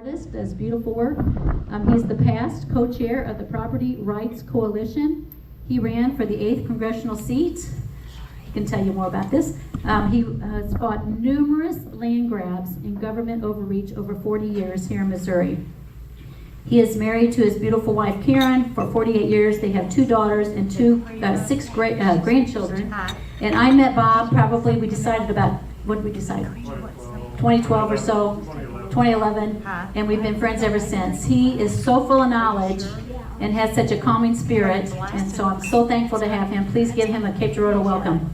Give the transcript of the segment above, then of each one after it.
Artist does beautiful work. He's the past co-chair of the Property Rights Coalition. He ran for the 8th congressional seat. He can tell you more about this. He has fought numerous land grabs and government overreach over 40 years here in Missouri. He is married to his beautiful wife Karen for 48 years. They have 2 daughters and 6 grandchildren. And I met Bob probably, we decided about, what did we decide? 2012 or so, 2011, and we've been friends ever since. He is so full of knowledge and has such a calming spirit, and so I'm so thankful to have him. Please give him a Cape Girardeau welcome.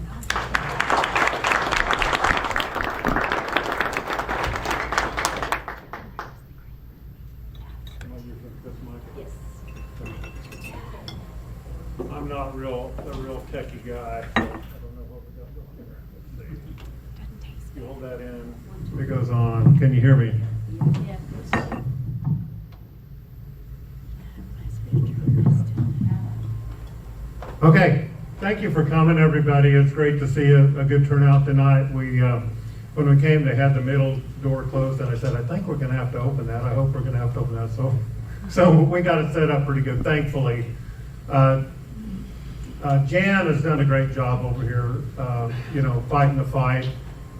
I'm not a real techie guy. I don't know what we got going here. Let's see. You hold that in. It goes on. Can you hear me? Yes. Okay. Thank you for coming, everybody. It's great to see a good turnout tonight. When we came, they had the middle door closed, and I said, I think we're going to have to open that. I hope we're going to have to open that. So we got it set up pretty good, thankfully. Jan has done a great job over here, fighting the fight,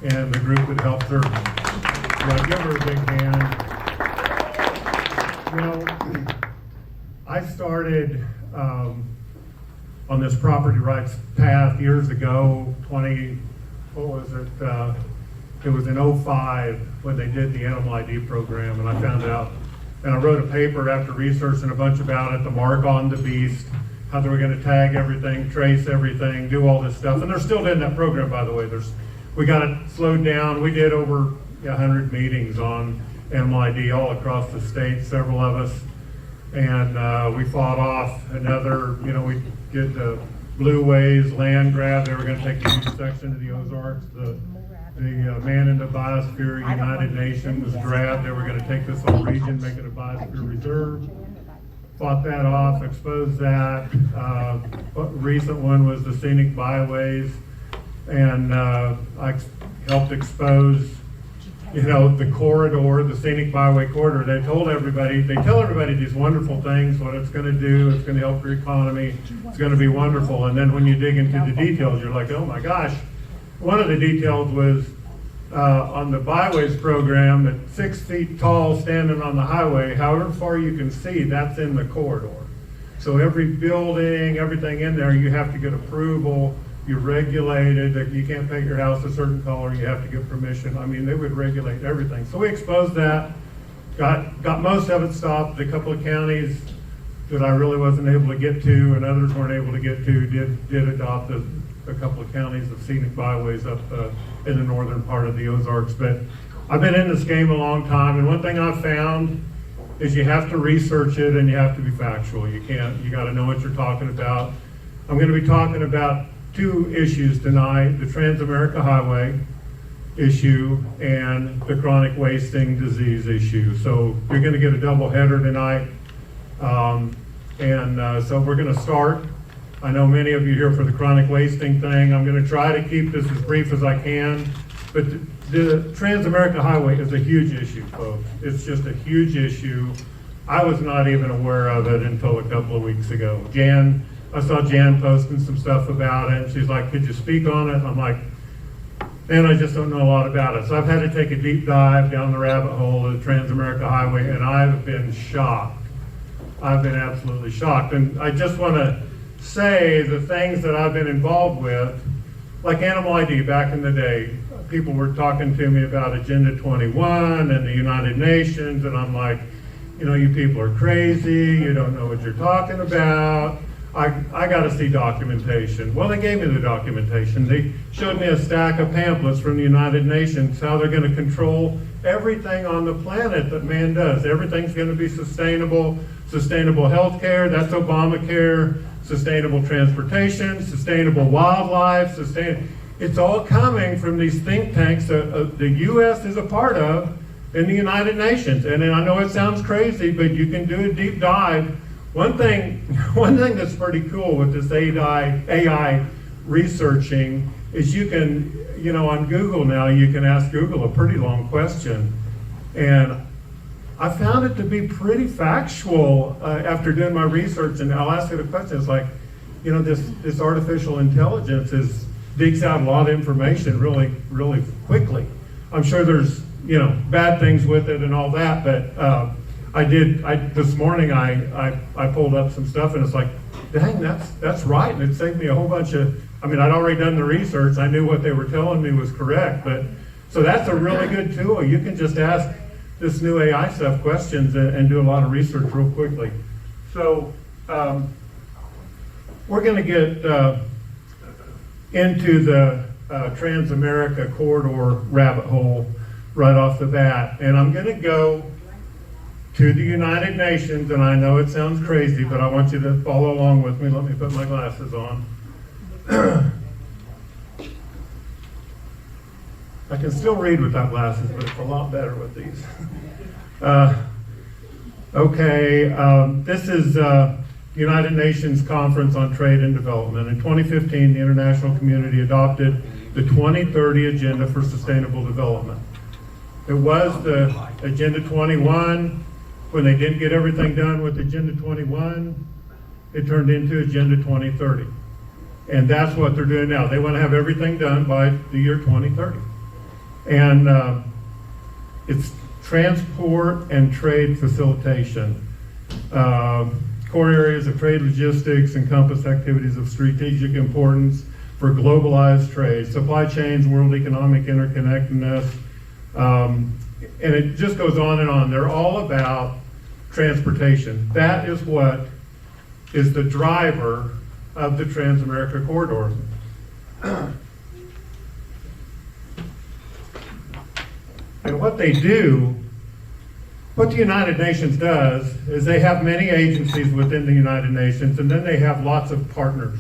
and the group that helped her. Give her a big hand. I started on this property rights path years ago, it was in 05 when they did the animal ID program, and I found out, and I wrote a paper after researching a bunch about it, the mark on the beast, how they were going to tag everything, trace everything, do all this stuff. And they're still doing that program, by the way. We got it slowed down. We did over 100 meetings on animal ID all across the state, several of us. And we fought off another, we did the Blue Ways land grab. They were going to take a huge section of the Ozarks. The Man in the Biosphere United Nations was grabbed. They were going to take this whole region, make it a biosphere reserve. Fought that off, exposed that. Recent one was the scenic byways, and I helped expose, the corridor, the scenic byway corridor. They tell everybody these wonderful things, what it's going to do. It's going to help your economy. It's going to be wonderful. And then when you dig into the details, you're like, oh my gosh. One of the details was on the byways program, at 6 feet tall, standing on the highway, however far you can see, that's in the corridor. So every building, everything in there, you have to get approval. You're regulated, that you can't paint your house a certain color, you have to get permission. I mean, they would regulate everything. So we exposed that, got most of it stopped. A couple of counties that I really wasn't able to get to and others weren't able to get to did adopt a couple of counties of scenic byways up in the northern part of the Ozarks. But I've been in this game a long time, and one thing I've found is you have to research it and you have to be factual. You got to know what you're talking about. I'm going to be talking about 2 issues tonight: the TransAmerica Highway issue and the chronic wasting disease issue. So you're going to get a double header tonight. So we're going to start. I know many of you here for the chronic wasting thing. I'm going to try to keep this as brief as I can. But the TransAmerica Highway is a huge issue, folks. It's just a huge issue. I was not even aware of it until a couple of weeks ago. I saw Jan posting some stuff about it. She's like, could you speak on it? I'm like, man, I just don't know a lot about it. So I've had to take a deep dive down the rabbit hole of the TransAmerica Highway, and I've been shocked. I've been absolutely shocked. And I just want to say the things that I've been involved with, like animal ID back in the day. People were talking to me about Agenda 21 and the United Nations, and I'm like, you people are crazy. You don't know what you're talking about. I got to see documentation. Well, they gave me the documentation. They showed me a stack of pamphlets from the United Nations, how they're going to control everything on the planet that man does. Everything's going to be sustainable health care, that's Obamacare, sustainable transportation, sustainable wildlife, it's all coming from these think tanks that the U.S. is a part of in the United Nations. And I know it sounds crazy, but you can do a deep dive. One thing that's pretty cool with this AI researching is you can, on Google now, you can ask Google a pretty long question. And I found it to be pretty factual after doing my research, and I'll ask you the question. It's like, you know, this artificial intelligence digs out a lot of information really, really quickly. I'm sure there's, you know, bad things with it and all that, but this morning I pulled up some stuff, and it's like, dang, that's right, and it saved me a whole bunch of, I mean, I'd already done the research, I knew what they were telling me was correct, but, so that's a really good tool. You can just ask this new AI stuff questions and do a lot of research real quickly. So, we're gonna get into the TransAmerica Corridor rabbit hole right off the bat, and I'm gonna go to the United Nations, and I know it sounds crazy, but I want you to follow along with me. Let me put my glasses on. I can still read without glasses, but it's a lot better with these. This is United Nations Conference on Trade and Development. In 2015, the international community adopted the 2030 Agenda for Sustainable Development. It was the Agenda 21. When they didn't get everything done with Agenda 21, it turned into Agenda 2030. And that's what they're doing now. They want to have everything done by the year 2030. And it's transport and trade facilitation. Core areas of trade logistics encompass activities of strategic importance for globalized trade, supply chains, world economic interconnectedness, and it just goes on and on. They're all about transportation. That is what is the driver of the TransAmerica Corridor. And what they do, what the United Nations does, is they have many agencies within the United Nations, and then they have lots of partners.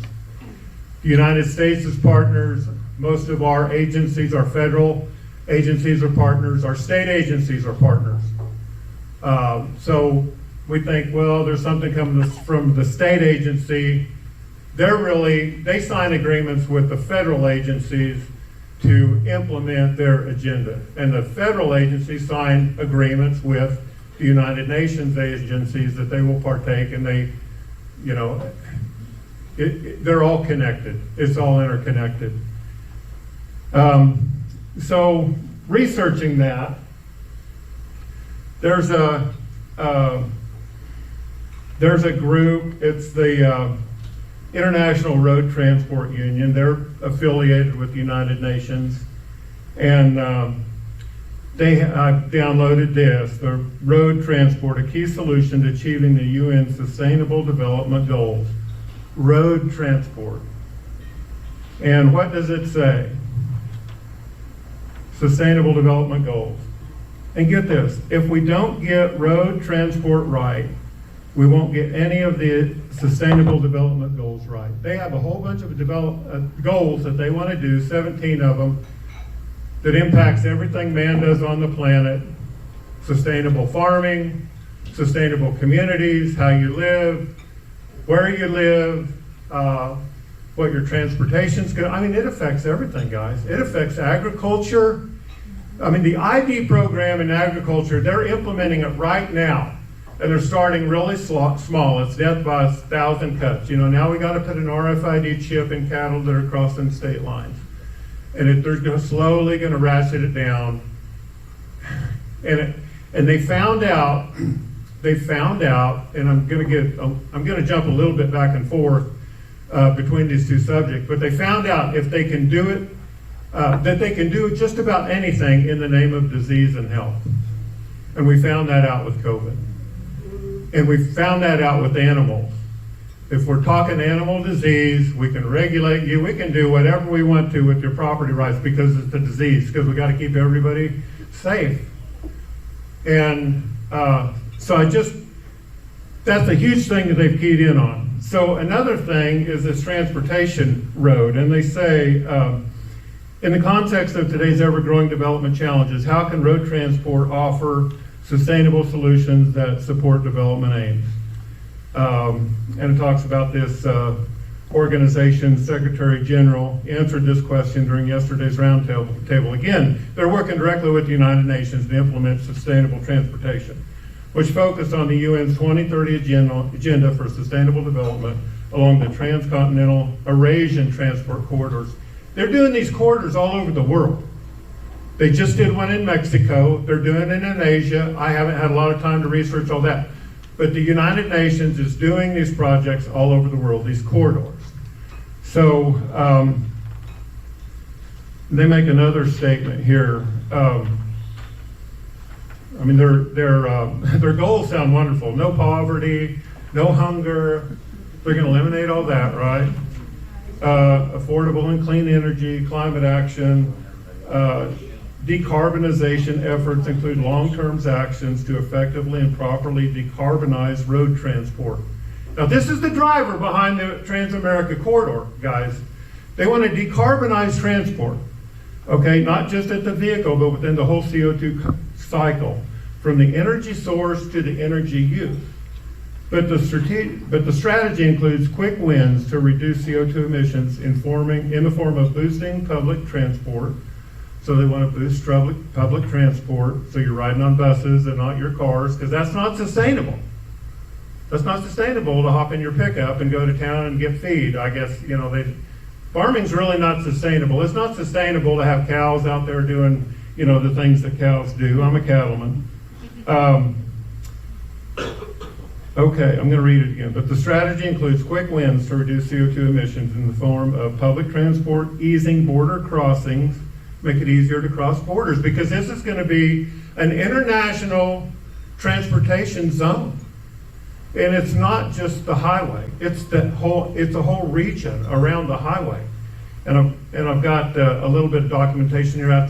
The United States is partners. Most of our agencies, our federal agencies are partners. Our state agencies are partners. So we think, well, there's something coming from the state agency. They sign agreements with the federal agencies to implement their agenda. And the federal agencies sign agreements with the United Nations agencies that they will partake, and they, you know, they're all connected. It's all interconnected. So researching that, there's a group, it's the International Road Transport Union. They're affiliated with the United Nations, and they downloaded this, the road transport, a key solution to achieving the UN Sustainable Development Goals. Road transport. And what does it say? Sustainable Development Goals. And get this, if we don't get road transport right, we won't get any of the Sustainable Development Goals right. They have a whole bunch of goals that they want to do, 17 of them, that impacts everything man does on the planet. Sustainable farming, sustainable communities, how you live, where you live, what your transportation's going to, I mean, it affects everything, guys. It affects agriculture. I mean, the ID program in agriculture, they're implementing it right now. And they're starting really small. It's death by 1,000 cuts. You know, now we got to put an RFID chip in cattle that are crossing state lines. And they're slowly going to ratchet it down. And they found out, and I'm going to jump a little bit back and forth between these two subjects, but they found out if they can do it, that they can do just about anything in the name of disease and health. And we found that out with COVID. And we found that out with animals. If we're talking animal disease, we can regulate you. We can do whatever we want to with your property rights because it's a disease, because we got to keep everybody safe. And so that's a huge thing that they've keyed in on. So another thing is this transportation road. And they say, in the context of today's ever-growing development challenges, how can road transport offer sustainable solutions that support development aims? And it talks about this organization's Secretary General answered this question during yesterday's roundtable. Again, they're working directly with the United Nations to implement sustainable transportation. which focus on the UN's 2030 agenda for sustainable development along the transcontinental Eurasian transport corridors. They're doing these corridors all over the world. They just did one in Mexico. They're doing it in Asia. I haven't had a lot of time to research all that. But the United Nations is doing these projects all over the world, these corridors. So they make another statement here. I mean, their goals sound wonderful. No poverty, no hunger. They're going to eliminate all that, right? Affordable and clean energy, climate action, decarbonization efforts include long-term actions to effectively and properly decarbonize road transport. Now, this is the driver behind the TransAmerica Corridor, guys. They want to decarbonize transport, okay? Not just at the vehicle, but within the whole CO2 cycle, from the energy source to the energy use. But the strategy includes quick wins to reduce CO2 emissions in the form of boosting public transport. So they want to boost public transport, so you're riding on buses and not your cars, because that's not sustainable. That's not sustainable to hop in your pickup and go to town and get feed. I guess, farming's really not sustainable. It's not sustainable to have cows out there doing, the things that cows do. I'm a cattleman. Okay, I'm going to read it again. But the strategy includes quick wins to reduce CO2 emissions in the form of public transport, easing border crossings, make it easier to cross borders, because this is going to be an international transportation zone. And it's not just the highway, it's a whole region around the highway. And I've got a little bit of documentation here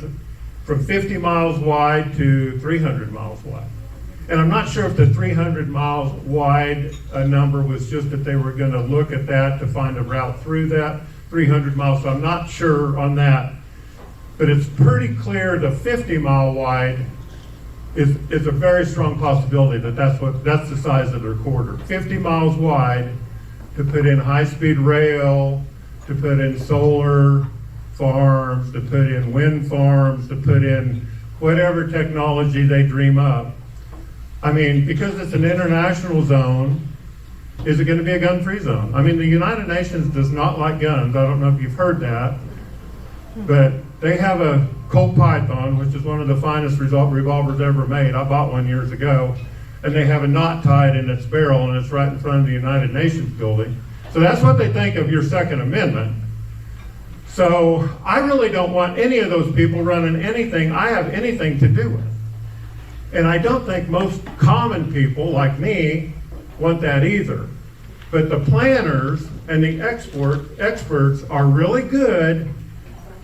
from 50 miles wide to 300 miles wide. And I'm not sure if the 300 miles wide number was just that they were going to look at that to find a route through that 300 miles. So I'm not sure on that. But it's pretty clear the 50-mile wide is a very strong possibility that's the size of their corridor. 50 miles wide to put in high-speed rail, to put in solar farms, to put in wind farms, to put in whatever technology they dream up. I mean, because it's an international zone, is it going to be a gun-free zone? I mean, the United Nations does not like guns. I don't know if you've heard that, but they have a Colt Python, which is one of the finest revolvers ever made. I bought one years ago, and they have a knot tied in its barrel, and it's right in front of the United Nations building. So that's what they think of your Second Amendment. So I really don't want any of those people running anything I have anything to do with. And I don't think most common people like me want that either. But the planners and the experts are really good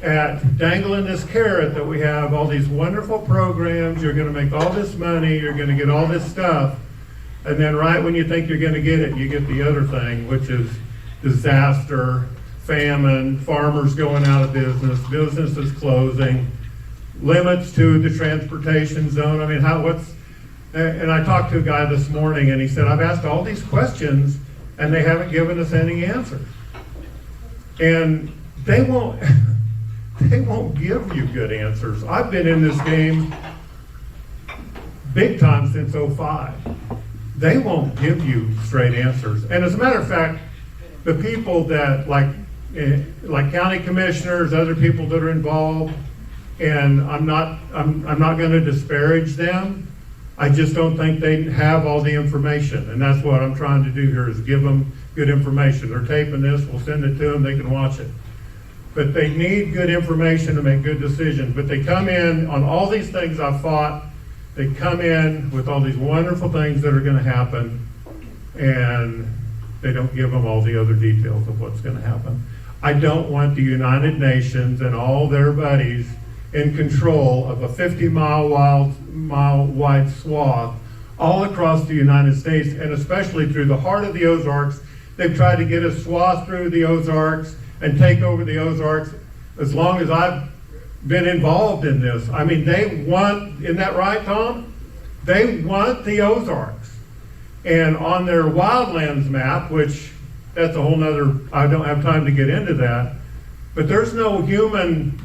at dangling this carrot that we have all these wonderful programs, you're going to make all this money, you're going to get all this stuff, and then right when you think you're going to get it, you get the other thing, which is disaster, famine, farmers going out of business, businesses closing, limits to the transportation zone. I mean, and I talked to a guy this morning and he said, I've asked all these questions and they haven't given us any answers. And they won't give you good answers. I've been in this game big time since '05. They won't give you straight answers. And as a matter of fact, the people that like county commissioners, other people that are involved, and I'm not going to disparage them. I just don't think they have all the information, and that's what I'm trying to do here is give them good information. They're taping this, we'll send it to them, they can watch it. But they need good information to make good decisions. But they come in on all these things I've fought, they come in with all these wonderful things that are going to happen, and they don't give them all the other details of what's going to happen. I don't want the United Nations and all their buddies in control of a 50-mile wide swath all across the United States, and especially through the heart of the Ozarks. They've tried to get a swath through the Ozarks and take over the Ozarks as long as I've been involved in this. I mean, they want, isn't that right, Tom? They want the Ozarks. And on their wildlands map, which that's a whole nother, I don't have time to get into that, but there's no human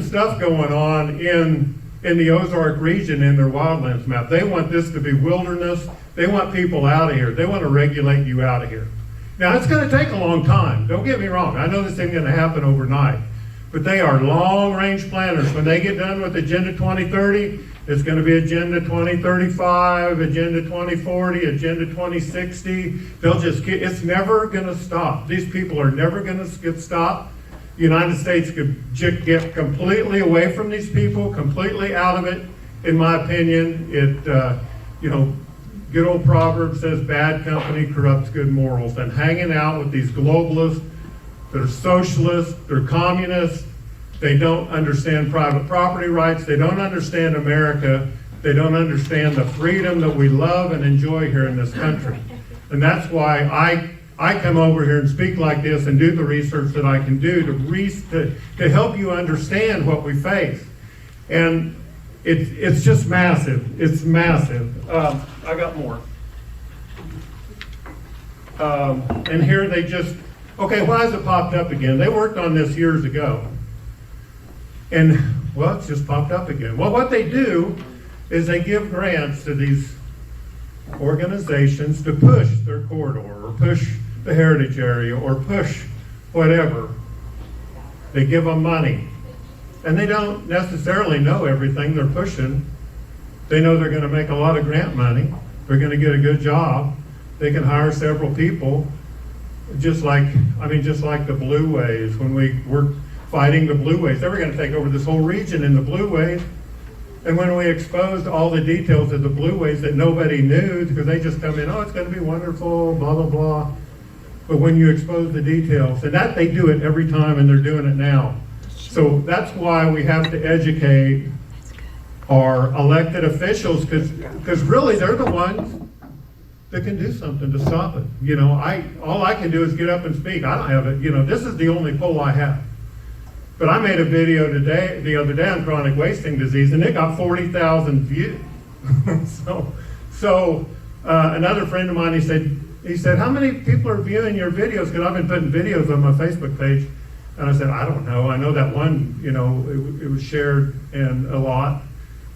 stuff going on in in the Ozark region in their wildlands map. They want this to be wilderness. They want people out of here. They want to regulate you out of here. Now, it's going to take a long time. Don't get me wrong. I know this isn't going to happen overnight. But they are long-range planners. When they get done with Agenda 2030, it's going to be Agenda 2035, Agenda 2040, Agenda 2060. They'll just get, it's never going to stop. These people are never going to get stopped. The United States could get completely away from these people, completely out of it, in my opinion. Good old proverb says, bad company corrupts good morals. And hanging out with these globalists, they're socialists, they're communists, they don't understand private property rights, they don't understand America, they don't understand the freedom that we love and enjoy here in this country. And that's why I come over here and speak like this and do the research that I can do to help you understand what we face. And it's just massive. It's massive. I got more. And here they just, okay, why has it popped up again? They worked on this years ago. And, well, it's just popped up again. Well, what they do is they give grants to these organizations to push their corridor or push the heritage area or push whatever. They give them money. And they don't necessarily know everything they're pushing. They know they're going to make a lot of grant money. They're going to get a good job. They can hire several people. Just like the Blue Waves, when we were fighting the Blue Waves, they were going to take over this whole region in the Blue Waves. And when we exposed all the details of the Blue Waves that nobody knew, because they just come in, oh, it's going to be wonderful, blah, blah, blah. But when you expose the details, and that they do it every time, and they're doing it now. So that's why we have to educate our elected officials, because really they're the ones that can do something to stop it. All I can do is get up and speak. I don't have it. This is the only poll I have. But I made a video the other day on chronic wasting disease, and it got 40,000 views. so another friend of mine, he said, how many people are viewing your videos? Because I've been putting videos on my Facebook page. And I said, I don't know. I know that one, it was shared and a lot.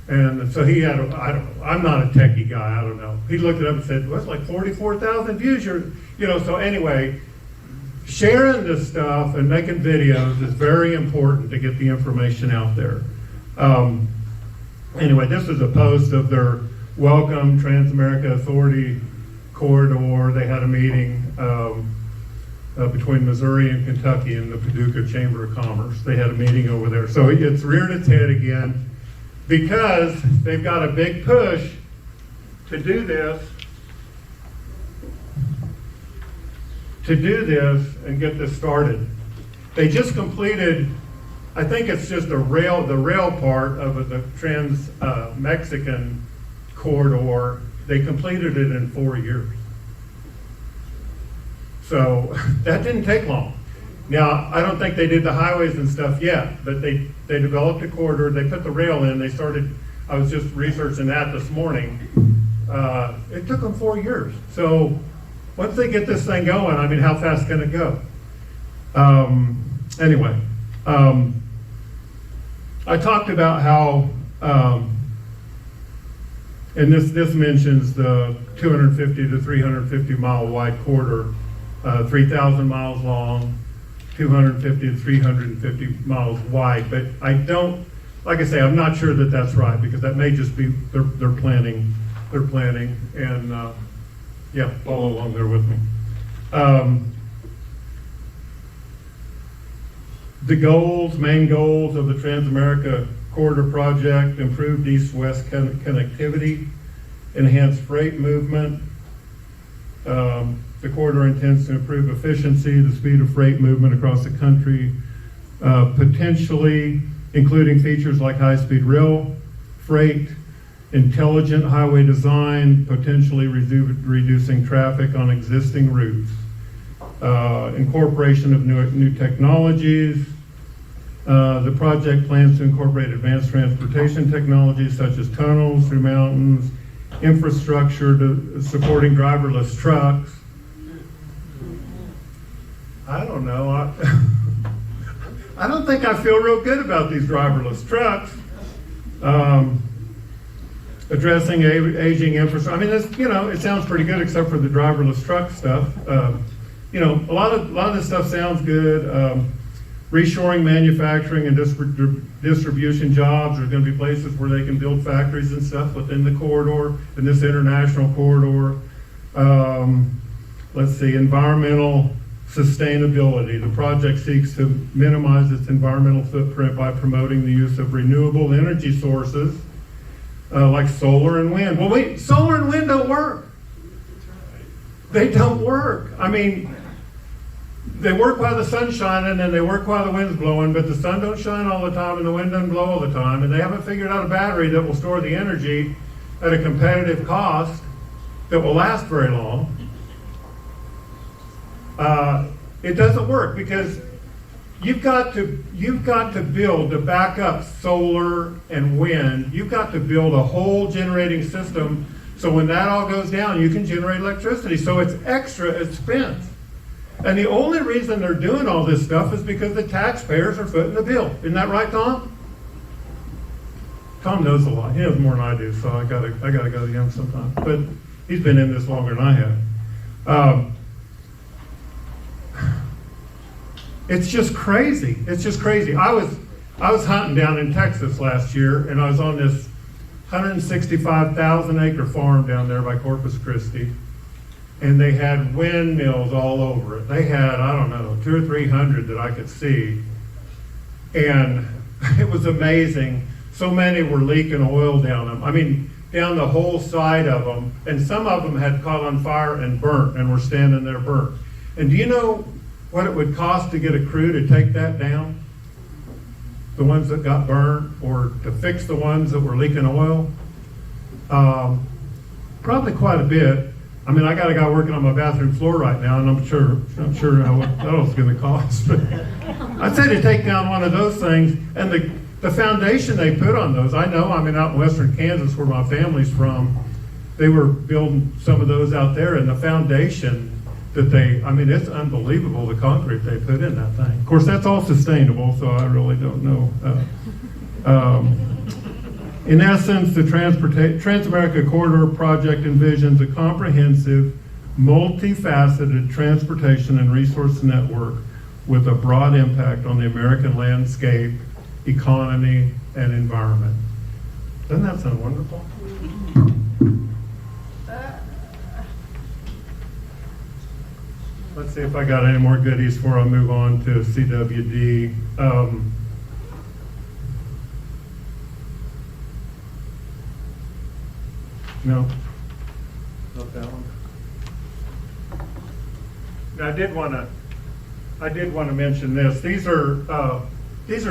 And so he had, I'm not a techie guy, I don't know. He looked it up and said, well, it's like 44,000 views. So anyway, sharing this stuff and making videos is very important to get the information out there. Anyway, this is a post of their Welcome TransAmerica Authority Corridor. They had a meeting between Missouri and Kentucky in the Paducah Chamber of Commerce. They had a meeting over there. So it's reared its head again because they've got a big push to do this and get this started. They just completed, I think it's just the rail part of the Trans-Mexican corridor. They completed it in 4 years. So that didn't take long. Now, I don't think they did the highways and stuff yet, but they developed a corridor, they put the rail in, they started, I was just researching that this morning. It took them 4 years. So once they get this thing going, how fast can it go? Anyway, I talked about how, and this mentions the 250 to 350 mile wide corridor, 3,000 miles long, 250 to 350 miles wide, but I don't, like I say, I'm not sure that that's right, because that may just be, they're planning, and yeah, follow along there with me. The main goals of the TransAmerica Corridor project: improved east-west connectivity, enhanced freight movement. The corridor intends to improve efficiency, the speed of freight movement across the country, potentially including features like high-speed rail freight, intelligent highway design, potentially reducing traffic on existing routes, incorporation of new technologies. The project plans to incorporate advanced transportation technologies such as tunnels through mountains, infrastructure supporting driverless trucks. I don't know. I don't think I feel real good about these driverless trucks. Addressing aging infrastructure. I mean, this, it sounds pretty good except for the driverless truck stuff. A lot of this stuff sounds good. Reshoring manufacturing and distribution jobs. There's going to be places where they can build factories and stuff within the corridor, in this international corridor. Let's see, environmental sustainability. The project seeks to minimize its environmental footprint by promoting the use of renewable energy sources like solar and wind. Well, wait, solar and wind don't work. They don't work. I mean, they work while the sun's shining and they work while the wind's blowing, but the sun don't shine all the time and the wind doesn't blow all the time, and they haven't figured out a battery that will store the energy at a competitive cost that will last very long. It doesn't work because you've got to build to back up solar and wind. You've got to build a whole generating system so when that all goes down, you can generate electricity. So it's extra expense. And the only reason they're doing all this stuff is because the taxpayers are footing the bill. Isn't that right, Tom? Tom knows a lot. He knows more than I do, so I gotta go to him sometime. But he's been in this longer than I have. It's just crazy. It's just crazy. I was hunting down in Texas last year, and I was on this 165,000 acre farm down there by Corpus Christi, and they had windmills all over it. They had, I don't know, 200 or 300 that I could see, and it was amazing. So many were leaking oil down them. I mean, down the whole side of them, and some of them had caught on fire and burnt and were standing there burnt. And do you know what it would cost to get a crew to take that down? The ones that got burnt, or to fix the ones that were leaking oil? Probably quite a bit. I mean, I got a guy working on my bathroom floor right now, and I'm sure what that was going to cost. But I'd say to take down one of those things, and the foundation they put on those, I know, I mean, out in western Kansas where my family's from, they were building some of those out there, and the foundation that I mean, it's unbelievable the concrete they put in that thing. Of course, that's all sustainable, so I really don't know. In essence, the TransAmerica Corridor project envisions a comprehensive, multifaceted transportation and resource network with a broad impact on the American landscape, economy, and environment. Doesn't that sound wonderful? Let's see if I got any more goodies before I move on to CWD. No, not that one. Now, I did want to mention this. These are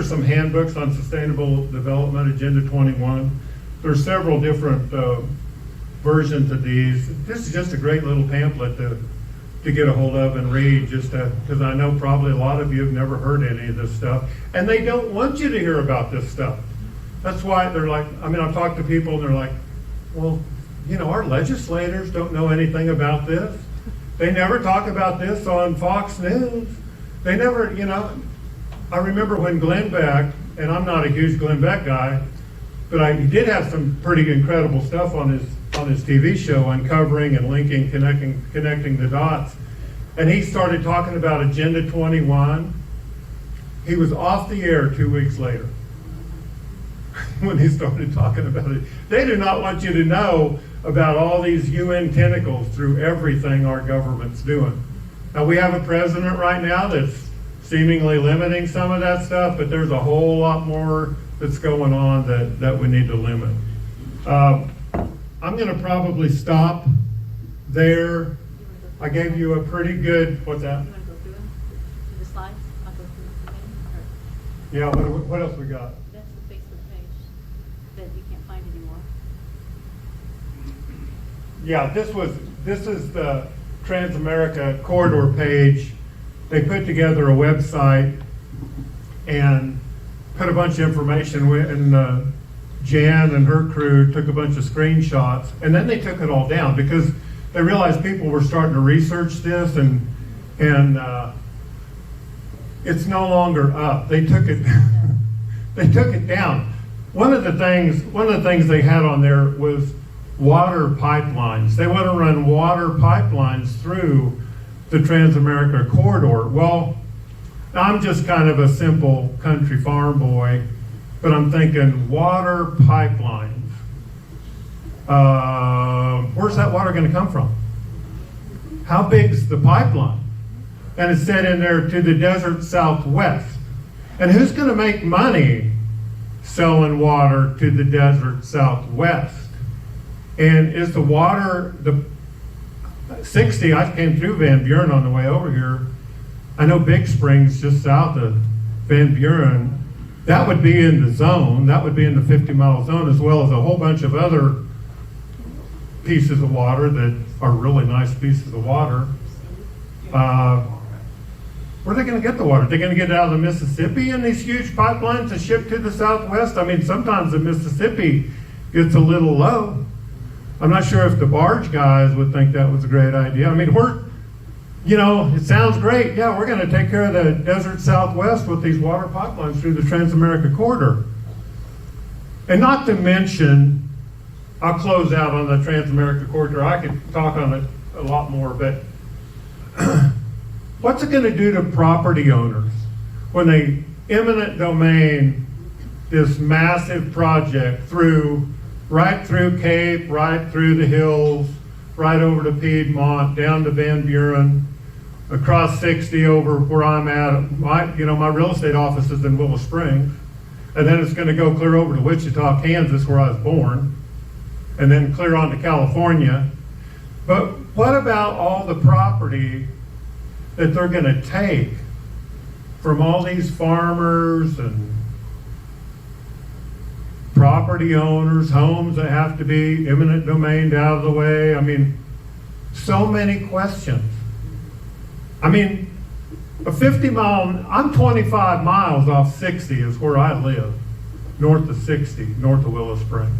some handbooks on sustainable development, Agenda 21. There's several different versions of these. This is just a great little pamphlet to get a hold of and read, just because I know probably a lot of you have never heard any of this stuff, and they don't want you to hear about this stuff. That's why they're like, I mean, I've talked to people and they're like, well, our legislators don't know anything about this. They never talk about this on Fox News. They never, I remember when Glenn Beck, and I'm not a huge Glenn Beck guy, but he did have some pretty incredible stuff on his TV show, uncovering and linking, connecting the dots. And he started talking about Agenda 21. He was off the air 2 weeks later when he started talking about it. They do not want you to know about all these UN tentacles through everything our government's doing. Now, we have a president right now that's seemingly limiting some of that stuff, but there's a whole lot more that's going on that we need to limit. I'm going to probably stop there. I gave you a pretty good, what's that? You want to go through them? The slides? I'll go through them again? Yeah, what else we got? That's the Facebook page that you can't find anymore. Yeah, this is the TransAmerica Corridor page. They put together a website and put a bunch of information and Jan and her crew took a bunch of screenshots, and then they took it all down because they realized people were starting to research this, and it's no longer up. They took it they took it down. one of the things they had on there was water pipelines. They want to run water pipelines through the TransAmerica Corridor. Well, I'm just kind of a simple country farm boy, but I'm thinking water pipelines. Where's that water going to come from? How big's the pipeline? And it said in there, to the desert southwest. And who's going to make money selling water to the desert southwest? And is the water, the 60, I came through Van Buren on the way over here. I know Big Springs just south of Van Buren. That would be in the zone. That would be in the 50-mile zone, as well as a whole bunch of other pieces of water that are really nice pieces of water. Where are they going to get the water? They're going to get it out of the Mississippi in these huge pipelines to ship to the southwest? I mean, sometimes the Mississippi gets a little low. I'm not sure if the barge guys would think that was a great idea. I mean, it sounds great. Yeah, we're going to take care of the desert southwest with these water pipelines through the TransAmerica Corridor. And not to mention, I'll close out on the TransAmerica Corridor. I could talk on it a lot more, but what's it going to do to property owners when they eminent domain this massive project right through Cape, right through the hills, right over to Piedmont, down to Van Buren, across 60 over where I'm at. My real estate office is in Willow Springs, and then it's going to go clear over to Wichita, Kansas, where I was born, and then clear on to California. But what about all the property that they're going to take from all these farmers and property owners, homes that have to be eminent domained out of the way? I mean, so many questions. I mean, a 50-mile, I'm 25 miles off 60 is where I live, north of 60, north of Willow Springs.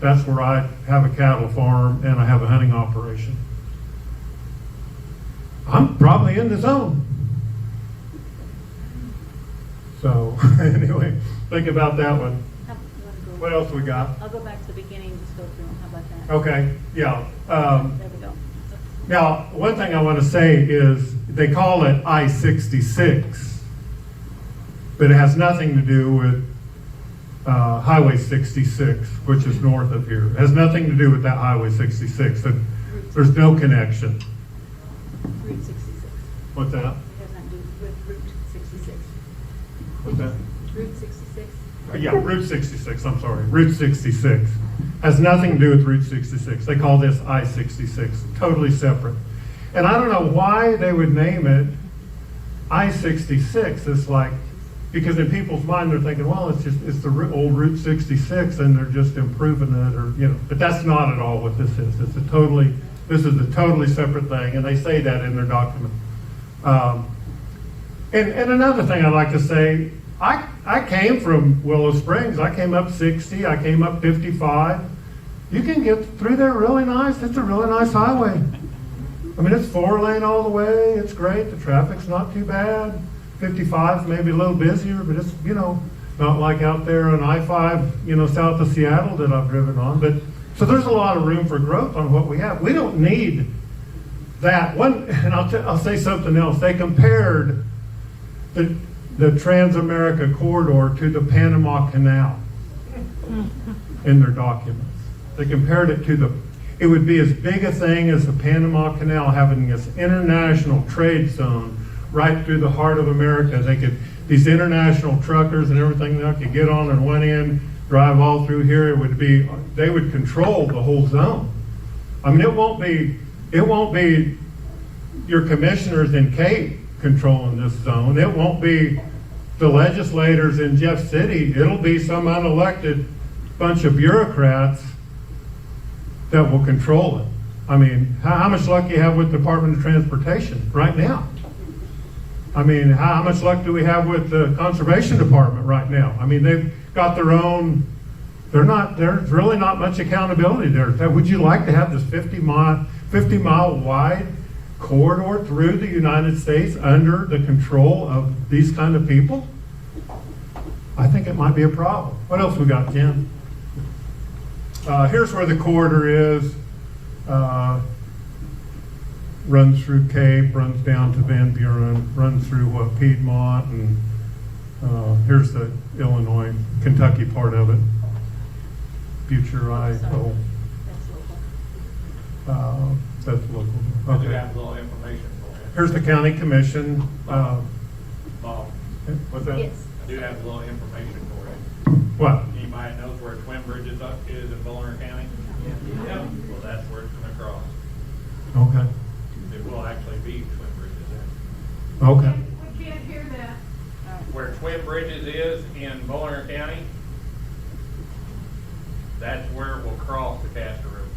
That's where I have a cattle farm and I have a hunting operation. I'm probably in the zone. So, anyway, think about that one. What else we got? I'll go back to the beginning and just go through them. How about that? Okay, yeah. There we go. Now, one thing I want to say is they call it I-66, but it has nothing to do with Highway 66, which is north of here. It has nothing to do with that Highway 66. There's no connection. Route 66. What's that? It has nothing to do with Route 66. What's that? Route 66. Yeah, Route 66, I'm sorry. Route 66. Has nothing to do with Route 66. They call this I-66, totally separate. And I don't know why they would name it I-66. It's like, because in people's mind they're thinking, well, it's the old Route 66 and they're just improving it, but that's not at all what this is. This is a totally separate thing, and they say that in their document. And another thing I'd like to say, I came from Willow Springs. I came up 60, I came up 55. You can get through there really nice. It's a really nice highway. I mean, it's 4-lane all the way. It's great. The traffic's not too bad. 55 maybe a little busier, but it's, not like out there on I-5, south of Seattle that I've driven on. But so there's a lot of room for growth on what we have. We don't need that one. And I'll say something else. They compared the TransAmerica Corridor to the Panama Canal in their documents. They compared it to it would be as big a thing as the Panama Canal, having this international trade zone right through the heart of America. These international truckers and everything that could get on and one end, drive all through here. They would control the whole zone. I mean, it won't be your commissioners in Cape controlling this zone. It won't be the legislators in Jeff City. It'll be some unelected bunch of bureaucrats that will control it. I mean, how much luck do you have with the Department of Transportation right now? I mean, how much luck do we have with the Conservation Department right now? I mean, they've got their own, there's really not much accountability there. Would you like to have this 50-mile wide corridor through the United States under the control of these kind of people? I think it might be a problem. What else we got, Ken? Here's where the corridor is. Runs through Cape, runs down to Van Buren, runs through Piedmont, and here's the Illinois, Kentucky part of it. Future Idaho. That's local. I do Okay. have a little information for you. Here's the county commission. Bob, What's that? Yes. I do have a little information for you. What? Anybody knows where Twin Bridges is in Bowler County? Yeah. Well, that's where it's gonna cross. Okay. It will actually be Twin Bridges there. Okay. We can't hear that. Where Twin Bridges is in Bowler County, that's where it will cross the Castor River.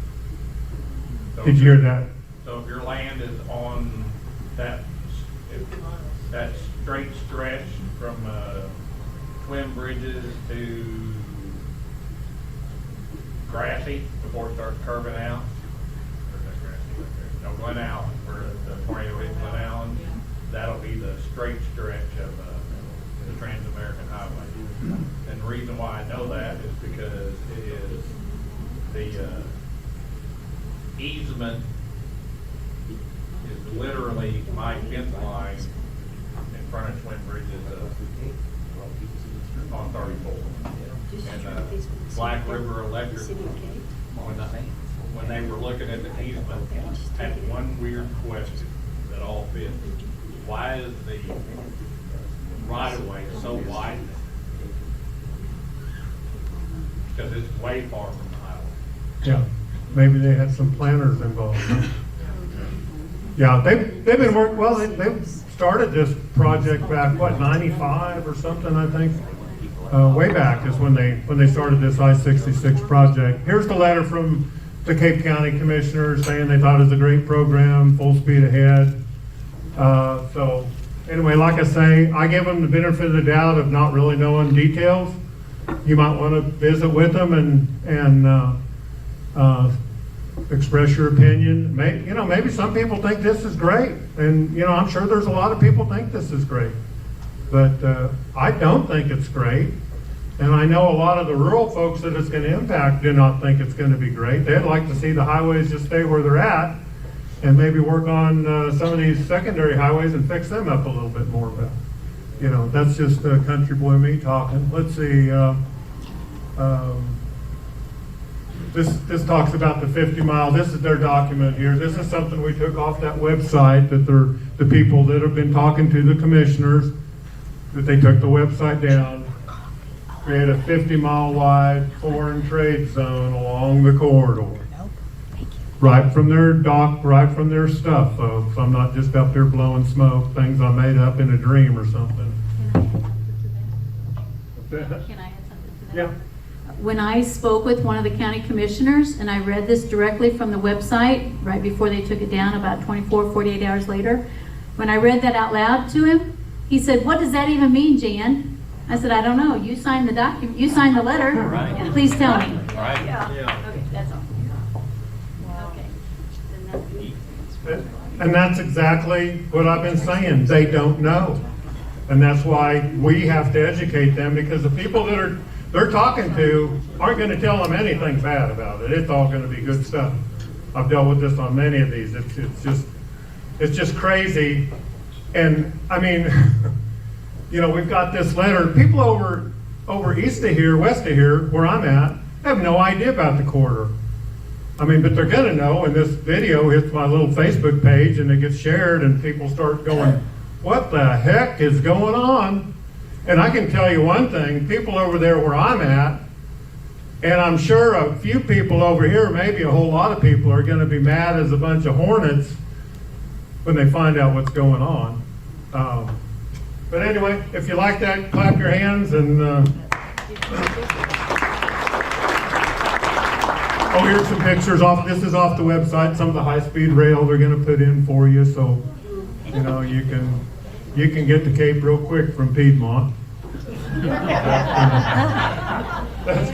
So Did you hear that? So if your land is on that straight stretch from Twin Bridges to Grassy before it starts curving out, or is that Grassy right there? No, Glen Allen, where the tornado hit Glen Allen, that'll be the straight stretch of the TransAmerica Highway. And the reason why I know that is because it is the easement is literally my fence line in front of Twin Bridges on 34. And Black River Electric, when they were looking at the easement, had one weird question that all fit. Why is the right-of-way so wide? Because it's way far from the highway. Yeah. Maybe they had some planners involved. Huh? Yeah, they've been working, well, they've started this project back, what, 95 or something, I think? Way back is when they started this I-66 project. Here's the letter from the Cape County Commissioners saying they thought it was a great program, full speed ahead. So anyway, like I say, I give them the benefit of the doubt of not really knowing details. You might want to visit with them and express your opinion. Maybe some people think this is great, and I'm sure there's a lot of people think this is great, but I don't think it's great, and I know a lot of the rural folks that it's going to impact do not think it's going to be great. They'd like to see the highways just stay where they're at, and maybe work on some of these secondary highways and fix them up a little bit more. But that's just country boy me talking. Let's see. This talks about the 50 mile. This is their document here. This is something we took off that website that the people that have been talking to the commissioners, that they took the website down, create a 50 mile wide foreign trade zone along the corridor. Right from their dock, right from their stuff, folks. I'm not just up here blowing smoke, things I made up in a dream or something. Can I add something to that? Yeah. When I spoke with one of the county commissioners, and I read this directly from the website, right before they took it down, about 24, 48 hours later, when I read that out loud to him, he said, "What does that even mean, Jan?" I said, "I don't know. You signed the document. You signed the letter. Right. Please tell me." Right. Yeah. Okay, that's all. Okay. Then that's- And that's exactly what I've been saying. They don't know. And that's why we have to educate them, because the people that they're talking to aren't going to tell them anything bad about it. It's all going to be good stuff. I've dealt with this on many of these. It's just crazy. And I mean, we've got this letter. People over east of here, west of here, where I'm at, have no idea about the corridor. I mean, but they're gonna know, and this video hits my little Facebook page and it gets shared and people start going, what the heck is going on? And I can tell you one thing, people over there where I'm at, and I'm sure a few people over here, maybe a whole lot of people, are gonna be mad as a bunch of hornets when they find out what's going on. But anyway, if you like that, clap your hands and oh, here's some pictures this is off the website, some of the high-speed rail they're gonna put in for you, so you can get to Cape real quick from Piedmont. That's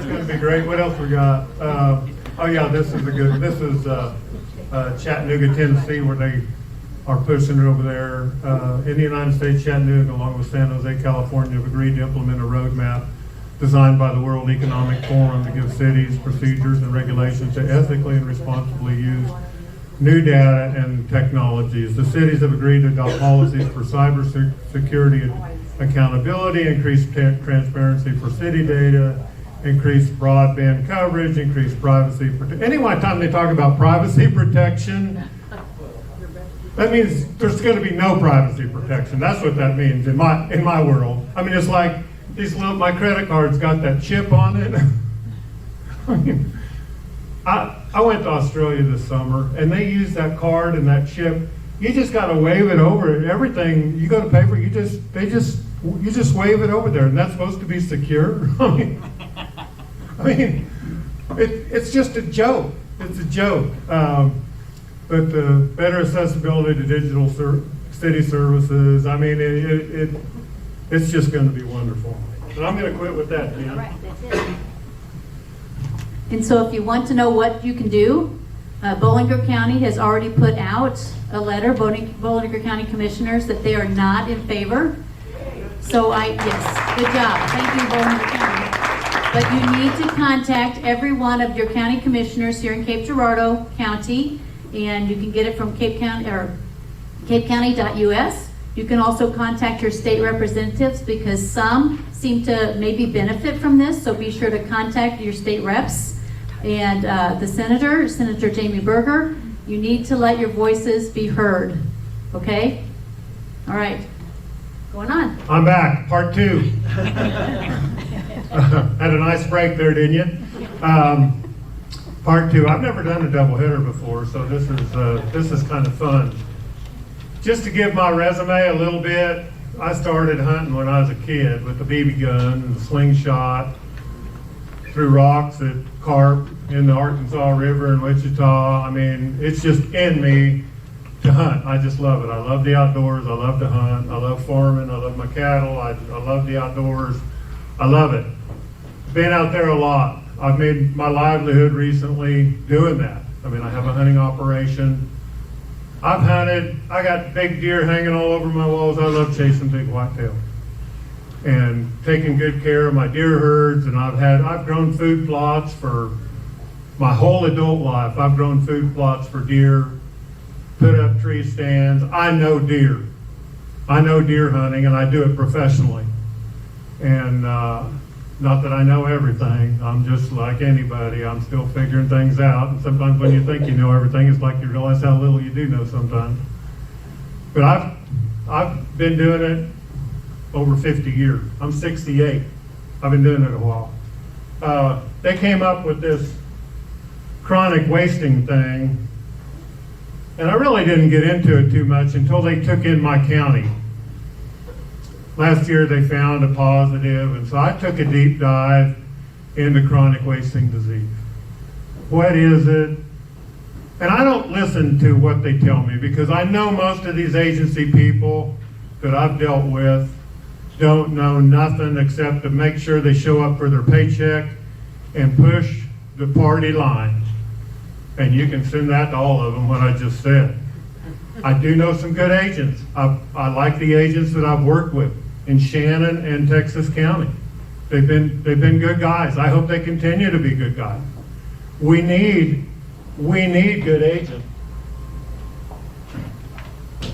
gonna be great. What else we got? Oh yeah, this is Chattanooga, Tennessee, where are pushing it over there. In the United States, Chattanooga, along with San Jose, California, have agreed to implement a roadmap designed by the World Economic Forum to give cities procedures and regulations to ethically and responsibly use new data and technologies. The cities have agreed to adopt policies for cybersecurity accountability, increased transparency for city data, increased broadband coverage, increased privacy protection. Anytime they talk about privacy protection, that means there's going to be no privacy protection. That's what that means in my world. I mean, it's like my credit card's got that chip on it. I mean, I went to Australia this summer, and they use that card and that chip. You just got to wave it over. Everything you go to pay for, you just wave it over there, and that's supposed to be secure. I mean, it's just a joke. It's a joke. But the better accessibility to digital city services. I mean, it's just going to be wonderful. And I'm going to quit with that, Jan. All right, that's it. And so if you want to know what you can do, Bollinger County has already put out a letter, Bollinger County Commissioners, that they are not in favor. So yes, good job. Thank you, Bollinger County. But you need to contact every one of your county commissioners here in Cape Girardeau County, and you can get it from Cape County or capecounty.us. You can also contact your state representatives because some seem to maybe benefit from this, so be sure to contact your state reps. And the Senator Jamie Berger, you need to let your voices be heard, okay? All right, going on. I'm back, part 2. Had a nice break there, didn't you? Part 2. I've never done a double hitter before, so this is kind of fun. Just to give my resume a little bit, I started hunting when I was a kid with the BB gun and the slingshot, threw rocks at carp in the Arkansas River in Wichita. I mean, it's just in me to hunt. I just love it. I love the outdoors. I love to hunt. I love farming. I love my cattle. I love the outdoors. I love it. Been out there a lot. I've made my livelihood recently doing that. I mean, I have a hunting operation. I've hunted. I got big deer hanging all over my walls. I love chasing big whitetail and taking good care of my deer herds. And I've grown food plots for my whole adult life. I've grown food plots for deer, put up tree stands. I know deer. I know deer hunting, and I do it professionally. And not that I know everything. I'm just like anybody. I'm still figuring things out. And sometimes when you think you know everything, it's like you realize how little you do know sometimes. But I've been doing it over 50 years. I'm 68. I've been doing it a while. They came up with this chronic wasting thing, and I really didn't get into it too much until they took in my county. Last year they found a positive, and so I took a deep dive into chronic wasting disease. What is it? And I don't listen to what they tell me because I know most of these agency people that I've dealt with don't know nothing except to make sure they show up for their paycheck and push the party line. And you can send that to all of them, what I just said. I do know some good agents. I like the agents that I've worked with in Shannon and Texas County. They've been good guys. I hope they continue to be good guys. We need good agents.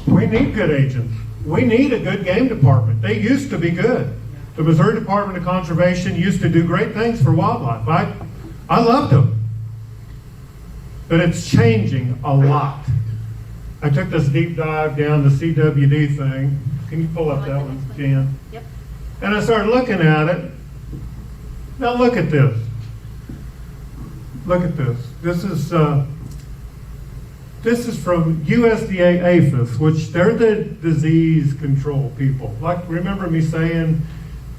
We need good agents. We need a good game department. They used to be good. The Missouri Department of Conservation used to do great things for wildlife. I loved them. But it's changing a lot. I took this deep dive down the CWD thing. Can you pull up that one, Jan? Yep. And I started looking at it. Now look at this. Look at this. This is from USDA APHIS, which they're the disease control people. Like, remember me saying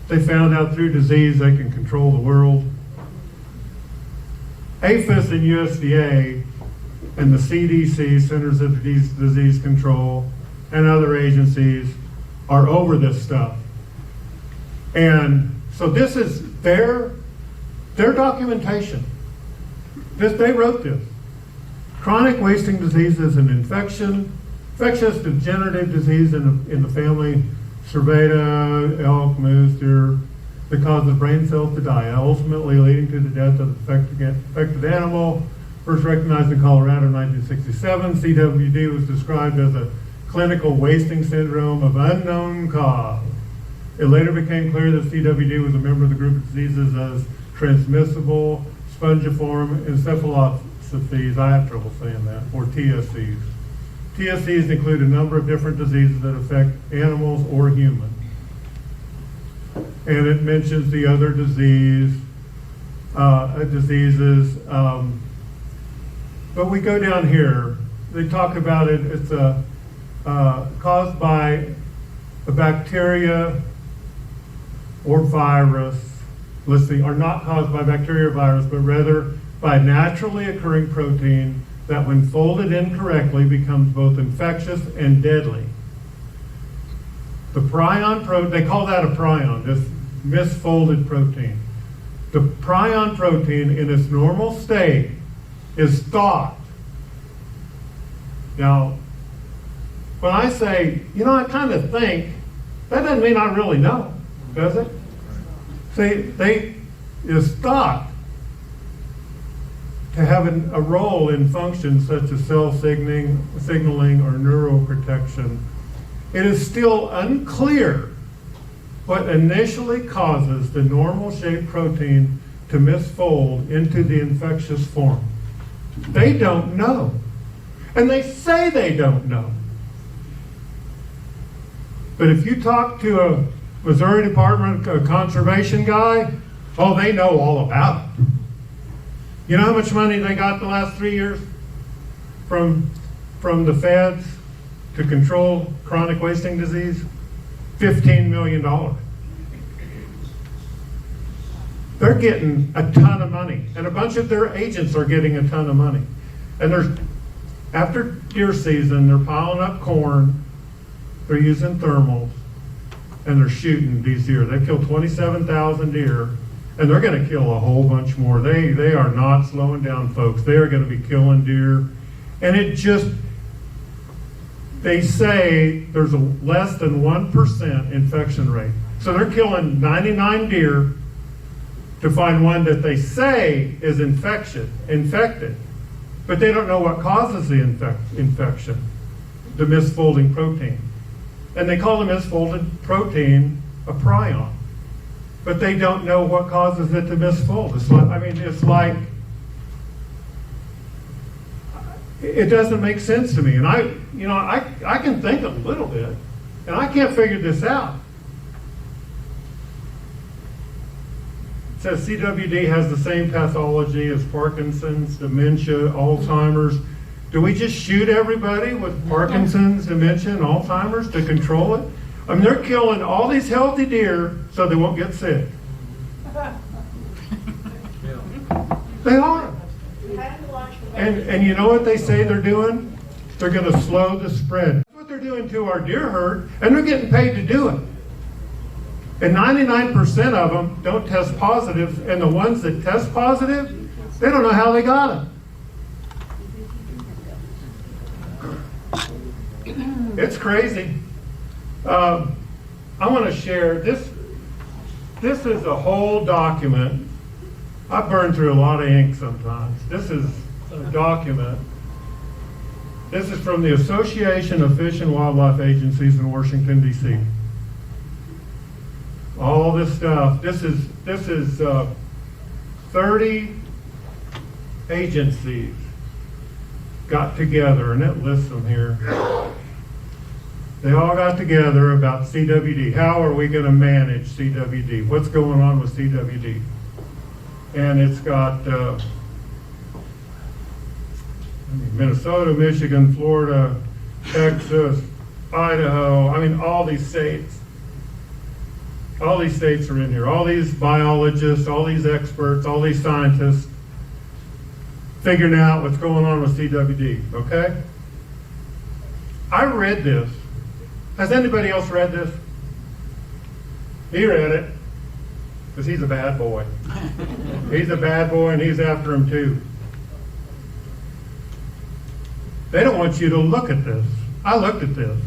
they found out through disease they can control the world? APHIS and USDA and the CDC, Centers of Disease Control, and other agencies are over this stuff. And so this is their documentation. They wrote this. Chronic wasting disease is an infection Infectious degenerative disease in the family Cerveda, elk, moose, deer, that causes brain cells to die, ultimately leading to the death of the affected animal. First recognized in Colorado in 1967, CWD was described as a clinical wasting syndrome of unknown cause. It later became clear that CWD was a member of the group of diseases as transmissible spongiform encephalopathies, I have trouble saying that, or TSCs. TSCs include a number of different diseases that affect animals or humans. And it mentions the other diseases. But we go down here, they talk about it, it's caused by a bacteria or virus, are not caused by bacteria or virus, but rather by a naturally occurring protein that when folded incorrectly becomes both infectious and deadly. The prion protein, they call that a prion, this misfolded protein. The prion protein in its normal state is thought. Now, when I say, I kind of think, that doesn't mean I really know, does it? See, is thought to have a role in functions such as cell signaling or neuroprotection. It is still unclear what initially causes the normal shaped protein to misfold into the infectious form. They don't know. And they say they don't know. But if you talk to a Missouri Department of Conservation guy, they know all about it. You know how much money they got the last 3 years from the feds to control chronic wasting disease? $15 million. They're getting a ton of money, and a bunch of their agents are getting a ton of money. And after deer season, they're piling up corn, they're using thermals, and they're shooting these deer. They killed 27,000 deer, and they're going to kill a whole bunch more. They are not slowing down, folks. They are going to be killing deer. And they say there's a less than 1% infection rate. So they're killing 99 deer to find one that they say is infected. But they don't know what causes the infection, the misfolding protein. And they call the misfolded protein a prion. But they don't know what causes it to misfold. It doesn't make sense to me. And I can think a little bit, and I can't figure this out. It says CWD has the same pathology as Parkinson's, dementia, Alzheimer's. Do we just shoot everybody with Parkinson's, dementia, and Alzheimer's to control it? They're killing all these healthy deer so they won't get sick. They are. And you know what they say they're doing? They're going to slow the spread. That's what they're doing to our deer herd, and they're getting paid to do it. And 99% of them don't test positive, and the ones that test positive, they don't know how they got it. It's crazy. I want to share this. This is a whole document. I burn through a lot of ink sometimes. This is a document. This is from the Association of Fish and Wildlife Agencies in Washington, D.C. All this stuff. This is 30 agencies got together, and it lists them here. They all got together about CWD. How are we going to manage CWD? What's going on with CWD? And it's got Minnesota, Michigan, Florida, Texas, Idaho. All these states. All these states are in here. All these biologists, all these experts, all these scientists figuring out what's going on with CWD, okay? I read this. Has anybody else read this? He read it, because he's a bad boy. He's a bad boy, and he's after him too. They don't want you to look at this. I looked at this,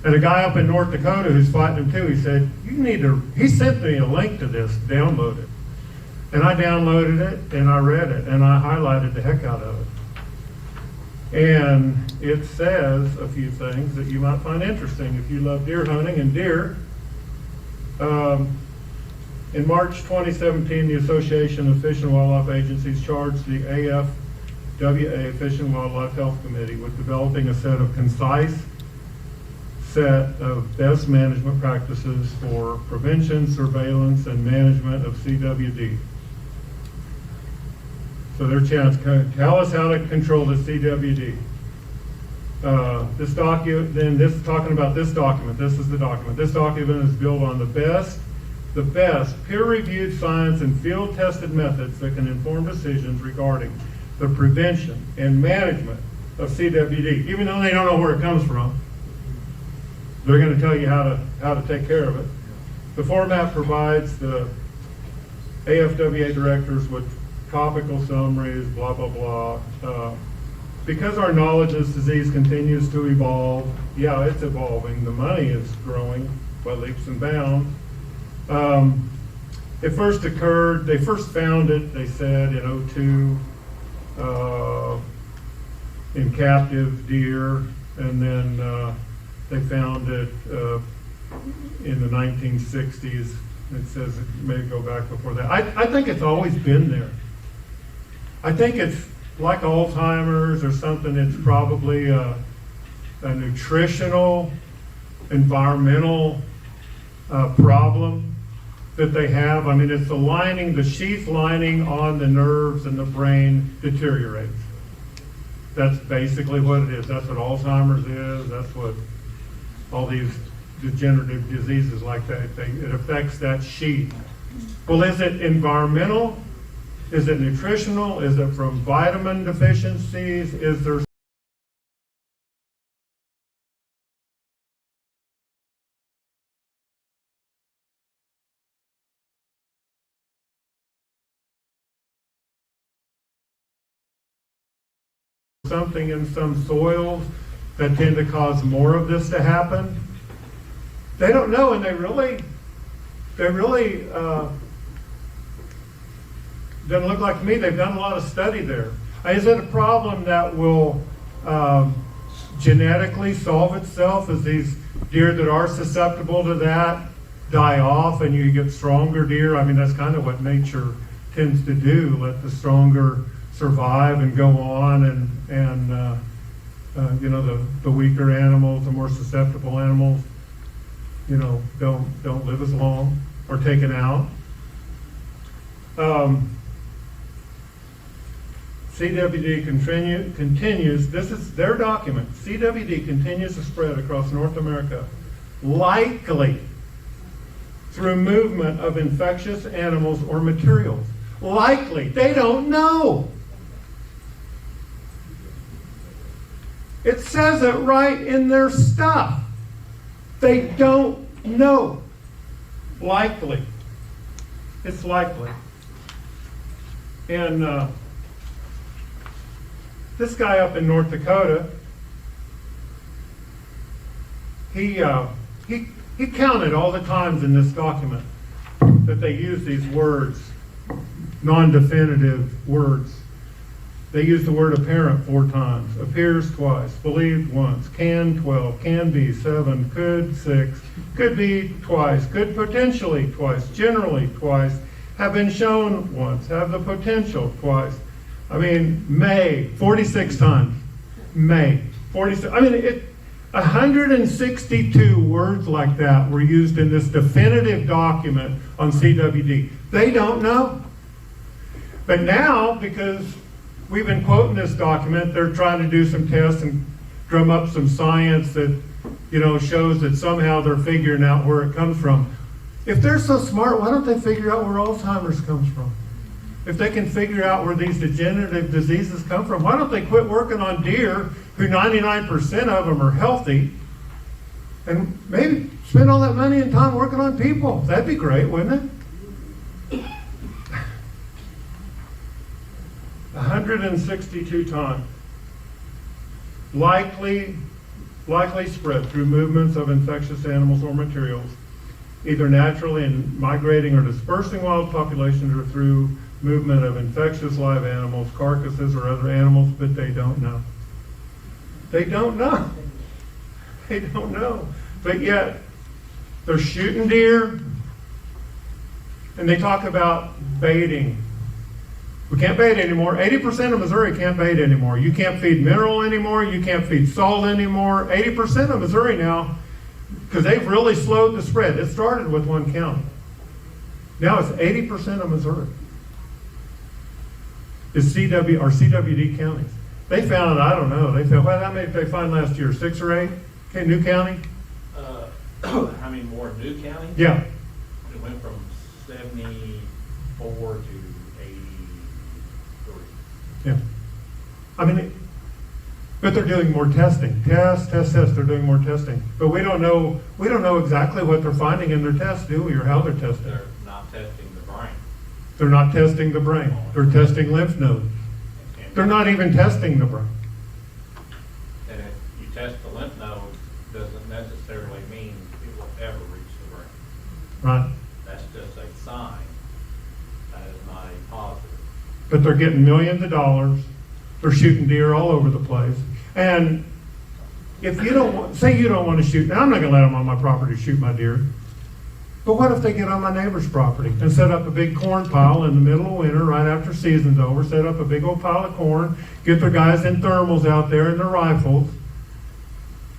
and a guy up in North Dakota who's fighting him too, he said, he sent me a link to this, download it. And I downloaded it, and I read it, and I highlighted the heck out of it. And it says a few things that you might find interesting if you love deer hunting and deer. In March 2017, the Association of Fish and Wildlife Agencies charged the AFWA Fish and Wildlife Health Committee with developing a set of concise set of best management practices for prevention, surveillance, and management of CWD. So their chance, tell us how to control the CWD. This document, then this is talking about this document. This is the document. This document is built on the best peer-reviewed science and field-tested methods that can inform decisions regarding the prevention and management of CWD. Even though they don't know where it comes from, they're going to tell you how to take care of it. The format provides the AFWA directors with topical summaries, blah, blah, blah. Because our knowledge of this disease continues to evolve, yeah, it's evolving. The money is growing by leaps and bounds. It first occurred, they first found it, they said, in 2002 in captive deer, and then they found it in the 1960s. It says it may go back before that. I think it's always been there. I think it's like Alzheimer's or something. It's probably a nutritional, environmental problem that they have. I mean, it's the lining, the sheath lining on the nerves and the brain deteriorates. That's basically what it is. That's what Alzheimer's is. That's what all these degenerative diseases like that, it affects that sheath. Well, is it environmental? Is it nutritional? Is it from vitamin deficiencies? Is there something in some soils that tend to cause more of this to happen? They don't know, and they really doesn't look like to me. They've done a lot of study there. Is it a problem that will genetically solve itself as these deer that are susceptible to that die off and you get stronger deer? I mean, that's kind of what nature tends to do. Let the stronger survive and go on, and you know, the weaker animals, the more susceptible animals, you know, don't live as long or taken out. CWD continues, this is their document, CWD continues to spread across North America, likely through movement of infectious animals or materials. Likely, they don't know. It says it right in their stuff. They don't know. Likely. It's likely. And this guy up in North Dakota, he counted all the times in this document that they use these words, non-definitive words. They use the word apparent 4 times, appears twice, believed once, can 12, can be 7, could 6, could be twice, could potentially twice, generally twice, have been shown once, have the potential twice. I mean, may, 46 times. May, 46. I mean, 162 words like that were used in this definitive document on CWD. They don't know. But now, because we've been quoting this document, they're trying to do some tests and drum up some science that, you know, shows that somehow they're figuring out where it comes from. If they're so smart, why don't they figure out where Alzheimer's comes from? If they can figure out where these degenerative diseases come from, why don't they quit working on deer, who 99% of them are healthy, and maybe spend all that money and time working on people? That'd be great, wouldn't it? 162 times. Likely likely spread through movements of infectious animals or materials, either naturally in migrating or dispersing wild populations or through movement of infectious live animals, carcasses, or other animals, but they don't know. They don't know. They don't know. But yet, they're shooting deer, and they talk about baiting. We can't bait anymore. 80% of Missouri can't bait anymore. You can't feed mineral anymore. You can't feed salt anymore. 80% of Missouri now, because they've really slowed the spread. It started with one county. Now it's 80% of Missouri is CWD counties. They found, I don't know, they found, well, how many did they find last year? 6 or 8? Okay, new county? How many more new counties? Yeah. It went from 74 to 83. Yeah. I mean, but they're doing more testing. Test, they're doing more testing. But we don't know exactly what they're finding in their tests, do we, or how they're testing. They're not testing the brain. They're not testing the brain. They're testing lymph nodes. They're not even testing the brain. And if you test the lymph nodes, doesn't necessarily mean it will ever reach the brain. Right. That's just a sign. That is not a positive. But they're getting millions of dollars. They're shooting deer all over the place. And if you don't want, say you don't want to shoot, now I'm not going to let them on my property shoot my deer. But what if they get on my neighbor's property and set up a big corn pile in the middle of winter, right after season's over, set up a big old pile of corn, get their guys in thermals out there and their rifles,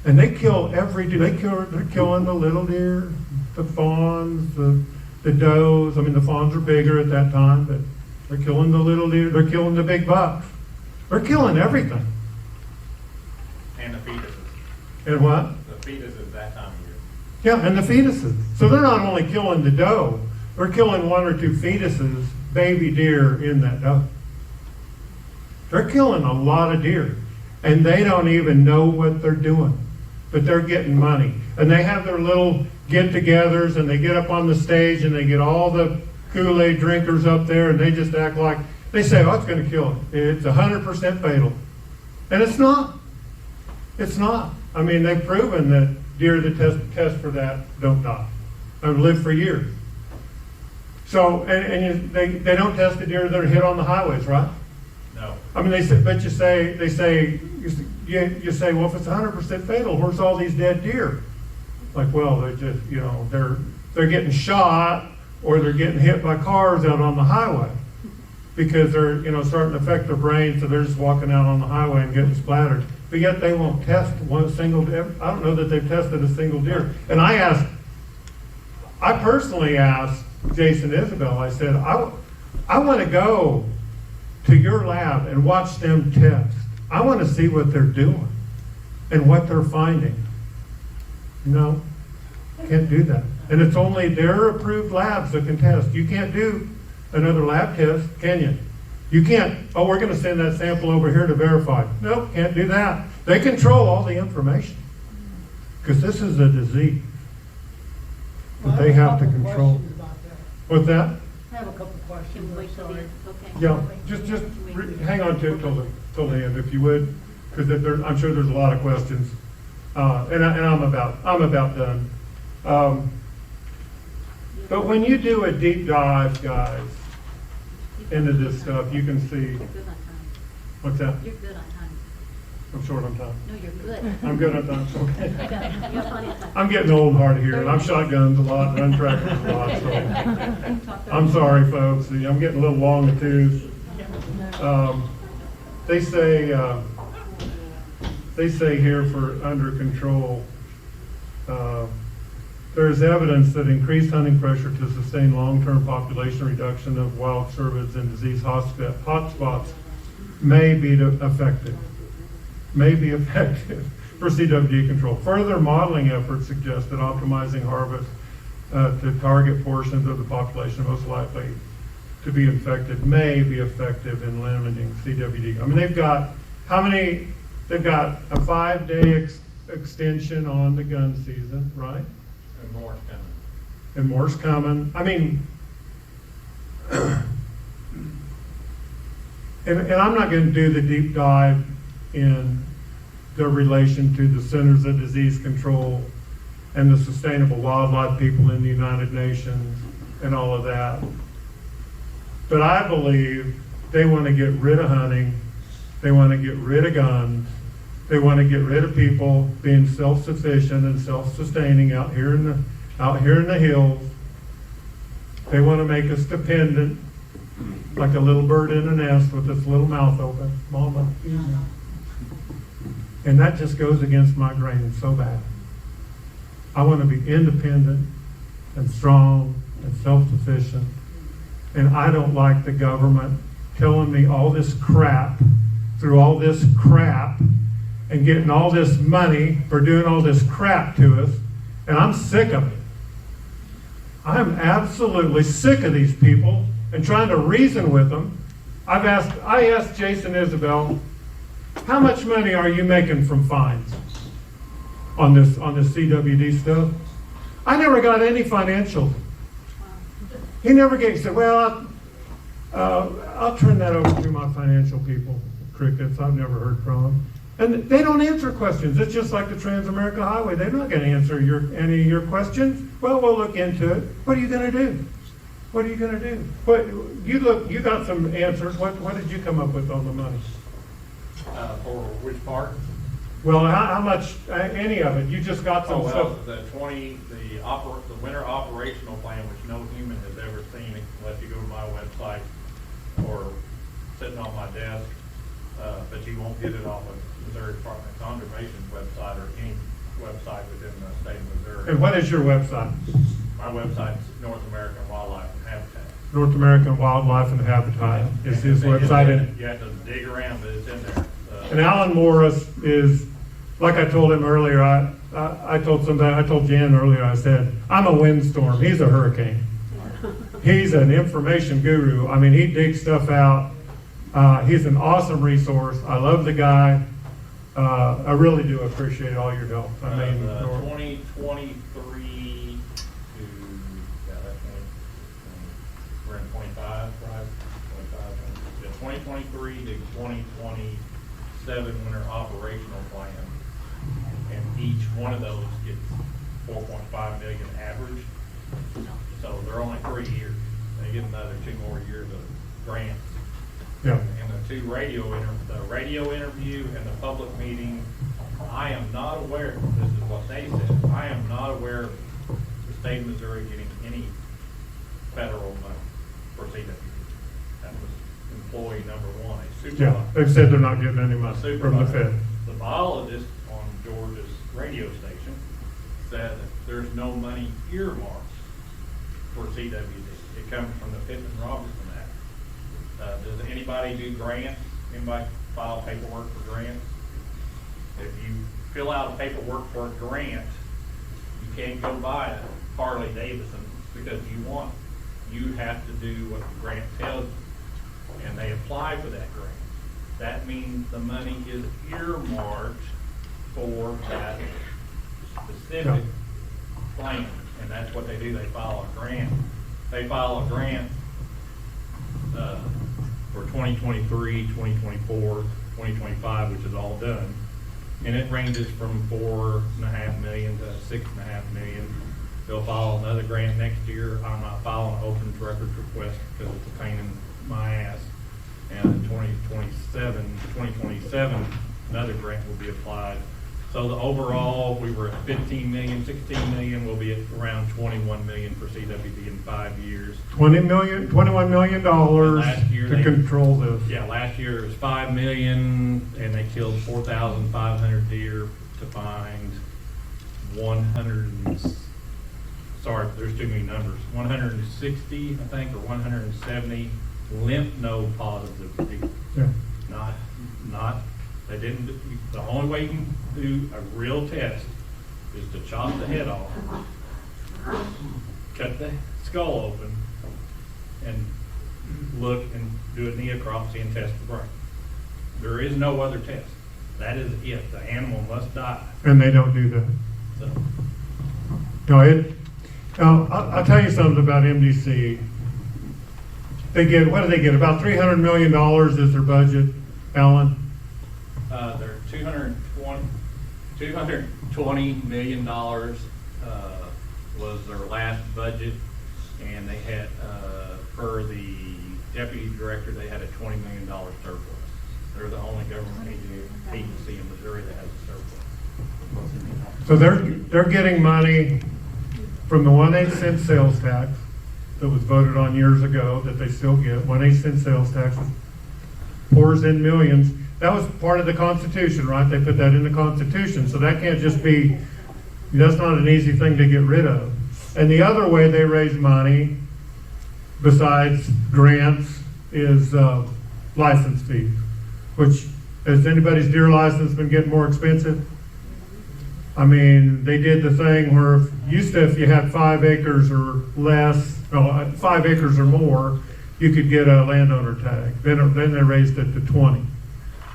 and they kill every deer. They're killing the little deer, the fawns, the does. I mean, the fawns are bigger at that time, but they're killing the little deer. They're killing the big bucks. They're killing everything. And the fetuses. And what? The fetuses that time of year. Yeah, and the fetuses. So they're not only killing the doe, they're killing 1 or 2 fetuses, baby deer in that doe. They're killing a lot of deer. And they don't even know what they're doing. But they're getting money. And they have their little get-togethers, and they get up on the stage, and they get all the Kool-Aid drinkers up there, and they just act like, they say, oh, it's going to kill it. It's 100% fatal. And it's not. It's not. I mean, they've proven that deer that test for that don't die. They've lived for years. So, they don't test the deer that are hit on the highways, right? No. I mean, they say, but you say, well, if it's 100% fatal, where's all these dead deer? Like, well, they're just, they're getting shot, or they're getting hit by cars out on the highway because they're, starting to affect their brain, so they're just walking out on the highway and getting splattered. But yet they won't test one single deer. I don't know that they've tested a single deer. And I personally asked Jason Isabel, I said, I want to go to your lab and watch them test. I want to see what they're doing and what they're finding. No, can't do that. And it's only their approved labs that can test. You can't do another lab test, can you? You can't, oh, we're going to send that sample over here to verify. Nope, can't do that. They control all the information because this is a disease that they have to control. What's that? I have a couple questions. Can we wait till the, Sorry. okay? Yeah, just hang on to it till the end, if you would, because I'm sure there's a lot of questions, and I'm about done. But when you do a deep dive, guys, into this stuff, you can see. You're good on time. What's that? You're good on time. I'm short on time. No, you're good. I'm good on time. You Okay. got plenty of time. I'm getting old and hard of hearing. I've shotguns a lot and run tractors a lot, so I'm sorry, folks. I'm getting a little long in the tooth. They say here for under control, there is evidence that increased hunting pressure to sustain long-term population reduction of wild cervids in disease hotspots may be effective for CWD control. Further modeling efforts suggest that optimizing harvest to target portions of the population most likely to be infected may be effective in limiting CWD. I mean, they've got a 5-day extension on the gun season, right? And more coming. And more's coming. I mean, and I'm not going to do the deep dive in their relation to the Centers of Disease Control and the Sustainable Wildlife people in the United Nations and all of that. But I believe they want to get rid of hunting, they want to get rid of guns, they want to get rid of people being self-sufficient and self-sustaining out here in the hills. They want to make us dependent, like a little bird in a nest with its little mouth open. Mama, excuse me. And that just goes against my grain so bad. I want to be independent and strong and self-sufficient. And I don't like the government telling me all this crap through all this crap and getting all this money for doing all this crap to us. And I'm sick of it. I'm absolutely sick of these people and trying to reason with them. I asked Jason Isabel, how much money are you making from fines on this CWD stuff? I never got any financial. He never gave. He said, well, I'll turn that over to my financial people. Crickets, I've never heard from them. And they don't answer questions. It's just like the TransAmerica Highway. They're not going to answer any of your questions. Well, we'll look into it. What are you going to do? What are you going to do? You got some answers. What did you come up with on the money? For which part? Well, how much? Any of it? You just got some stuff. The winter operational plan, which no human has ever seen unless you go to my website or sitting on my desk, but you won't get it off of Missouri Department of Conservation's website or any website within the state of Missouri. And what is your website? My website is North American Wildlife and Habitat. North American Wildlife and Habitat is his website. You have to dig around, but it's in there. And Alan Morris is, like I told him earlier, I told Jan earlier, I said, I'm a windstorm, he's a hurricane. He's an information guru. I mean, he digs stuff out. He's an awesome resource. I love the guy. I really do appreciate all your help. I mean, 2023 to, we're in 25, right? 2023 to 2027 winter operational plan. And each one of those gets 4.5 million average. So they're only 3 years. They get another 2 more years of grants. yeah. And the radio interview and the public meeting, I am not aware, this is what they said, I am not aware of the state of Missouri getting any federal money for CWD. That was employee number one, a supervisor. Yeah, they've said they're not getting any money from the Fed. The biologist on Georgia's radio station said that there's no money earmarked for CWD. It comes from the Pittman-Robertson Act. Does anybody do grants? Anybody file paperwork for grants? If you fill out paperwork for a grant, you can't go buy a Harley Davidson because you want it. You have to do what the grant tells you. And they apply for that grant. That means the money is earmarked for that specific plan. And that's what they do. They file a grant. They file a grant for 2023, 2024, 2025, which is all done. And it ranges from $4.5 million to $6.5 million. They'll file another grant next year. I'm not filing an open records request because it's a pain in my ass. And in 2027, another grant will be applied. So the overall, we were at 15 million, 16 million, we'll be at around 21 million for CWD in 5 years. $21 million Last year to control this. Yeah, last year it was 5 million, and they killed 4,500 deer to find there's too many numbers, 160, I think, or 170 lymph node positive deer. Yeah. They didn't, the only way you can do a real test is to chop the head off, cut the skull open, and look and do a necropsy and test the brain. There is no other test. That is it. The animal must die. And they don't do that. So, No, I'll tell you something about MDC. They get, what do they get? About $300 million is their budget, Alan? they're 2 $220 million was their last budget, and they had, per the deputy director, they had a $20 million surplus. They're the only government agency in Missouri that has a surplus. So they're getting money from the 1/8 cent sales tax that was voted on years ago, that they still get. 1/8 cent sales tax pours in millions. That was part of the Constitution, right? They put that in the Constitution. So that can't just be, that's not an easy thing to get rid of. And the other way they raise money, besides grants, is license fees, which, has anybody's deer license been getting more expensive? I mean, they did the thing where if you had 5 acres or less, 5 acres or more, you could get a landowner tag. Then they raised it to 20.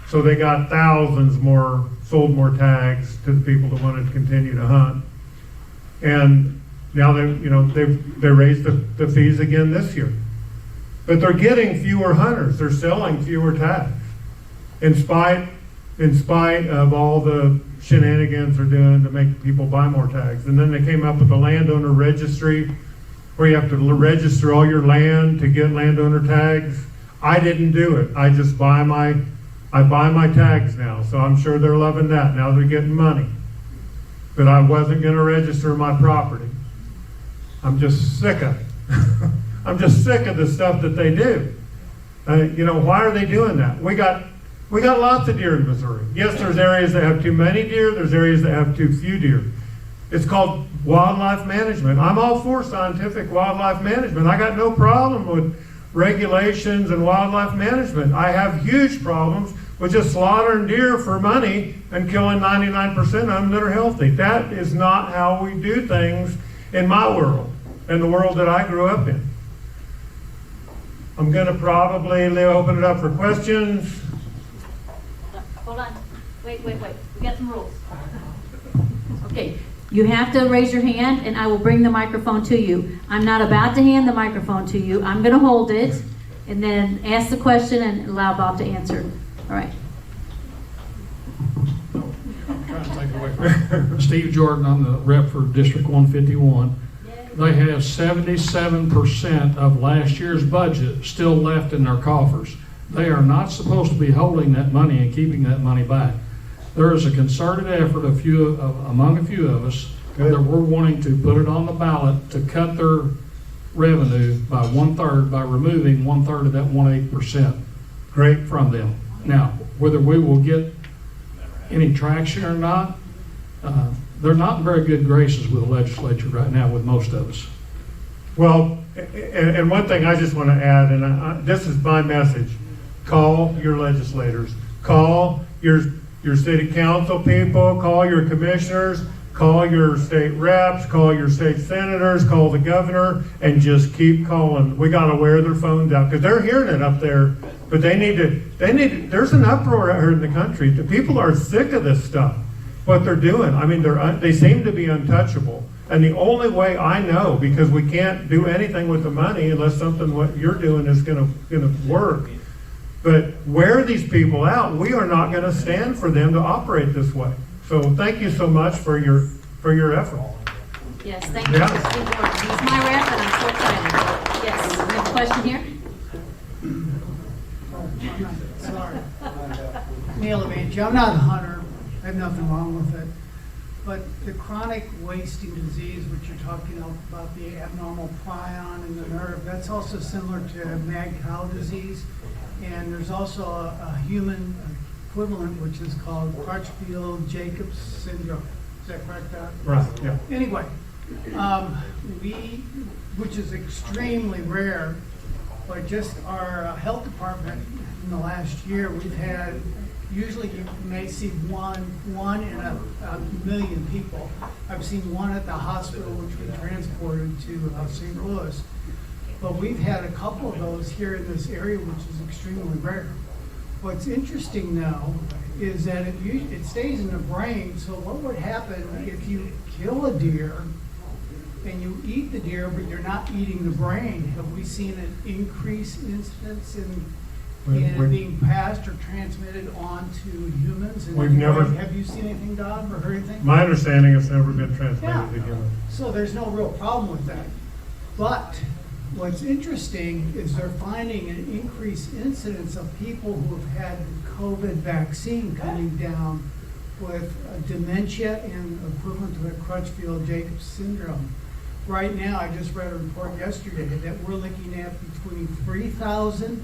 So they got thousands more, sold more tags to the people that wanted to continue to hunt. And now they raised the fees again this year. But they're getting fewer hunters. They're selling fewer tags. In spite of all the shenanigans they're doing to make people buy more tags. And then they came up with a landowner registry where you have to register all your land to get landowner tags. I didn't do it. I just buy my tags now. So I'm sure they're loving that. Now they're getting money. But I wasn't going to register my property. I'm just sick of it. I'm just sick of the stuff that they do. Why are they doing that? We got lots of deer in Missouri. Yes, there's areas that have too many deer. There's areas that have too few deer. It's called wildlife management. I'm all for scientific wildlife management. I got no problem with regulations and wildlife management. I have huge problems with just slaughtering deer for money and killing 99% of them that are healthy. That is not how we do things in my world, in the world that I grew up in. I'm going to probably open it up for questions. Hold on. Wait. We got some rules. Okay, you have to raise your hand and I will bring the microphone to you. I'm not about to hand the microphone to you. I'm going to hold it and then ask the question and allow Bob to answer. All right. Steve Jordan, I'm the rep for District 151. They have 77% of last year's budget still left in their coffers. They are not supposed to be holding that money and keeping that money back. There is a concerted effort among a few of us that we're wanting to put it on the ballot to cut their revenue by 1/3 by removing 1/3 of that 1/8% Great. from them. Now, whether we will get any traction or not, they're not in very good graces with the legislature right now with most of us. Well, and one thing I just want to add, and this is my message: call your legislators, call your city council people, call your commissioners, call your state reps, call your state senators, call the governor, and just keep calling. We got to wear their phones out because they're hearing it up there, but they need to. There's an uproar out here in the country. The people are sick of this stuff. What they're doing. I mean, they seem to be untouchable. And the only way I know, because we can't do anything with the money unless something what you're doing is going to work. But wear these people out. We are not going to stand for them to operate this way. So thank you so much for your effort. Yes, thank you, Yeah. Mr. Steve Jordan. He's my rep and I'm so excited. Yes, we have a question here. Sorry. Neil Levanchi. I'm not a hunter. I have nothing wrong with it. But the chronic wasting disease, which you're talking about, the abnormal prion in the nerve, that's also similar to mad cow disease. And there's also a human equivalent, which is called Crutchfield-Jacobs syndrome. Is that correct, Doc? Right, yeah. Anyway, which is extremely rare, but just our health department in the last year, we've had, usually you may see one in a million people. I've seen one at the hospital, which we transported to St. Louis. But we've had a couple of those here in this area, which is extremely rare. What's interesting now is that it stays in the brain. So what would happen if you kill a deer and you eat the deer, but you're not eating the brain? Have we seen an increased incidence in and being passed or transmitted on to humans? in We've any never- way? Have you seen anything, Don, or heard anything? My understanding is never been transmitted Yeah. to humans. So there's no real problem with that. But what's interesting is they're finding an increased incidence of people who have had the COVID vaccine coming down with dementia and equivalent to the Crutchfield-Jacobs syndrome. Right now, I just read a report yesterday that we're looking at between 3,000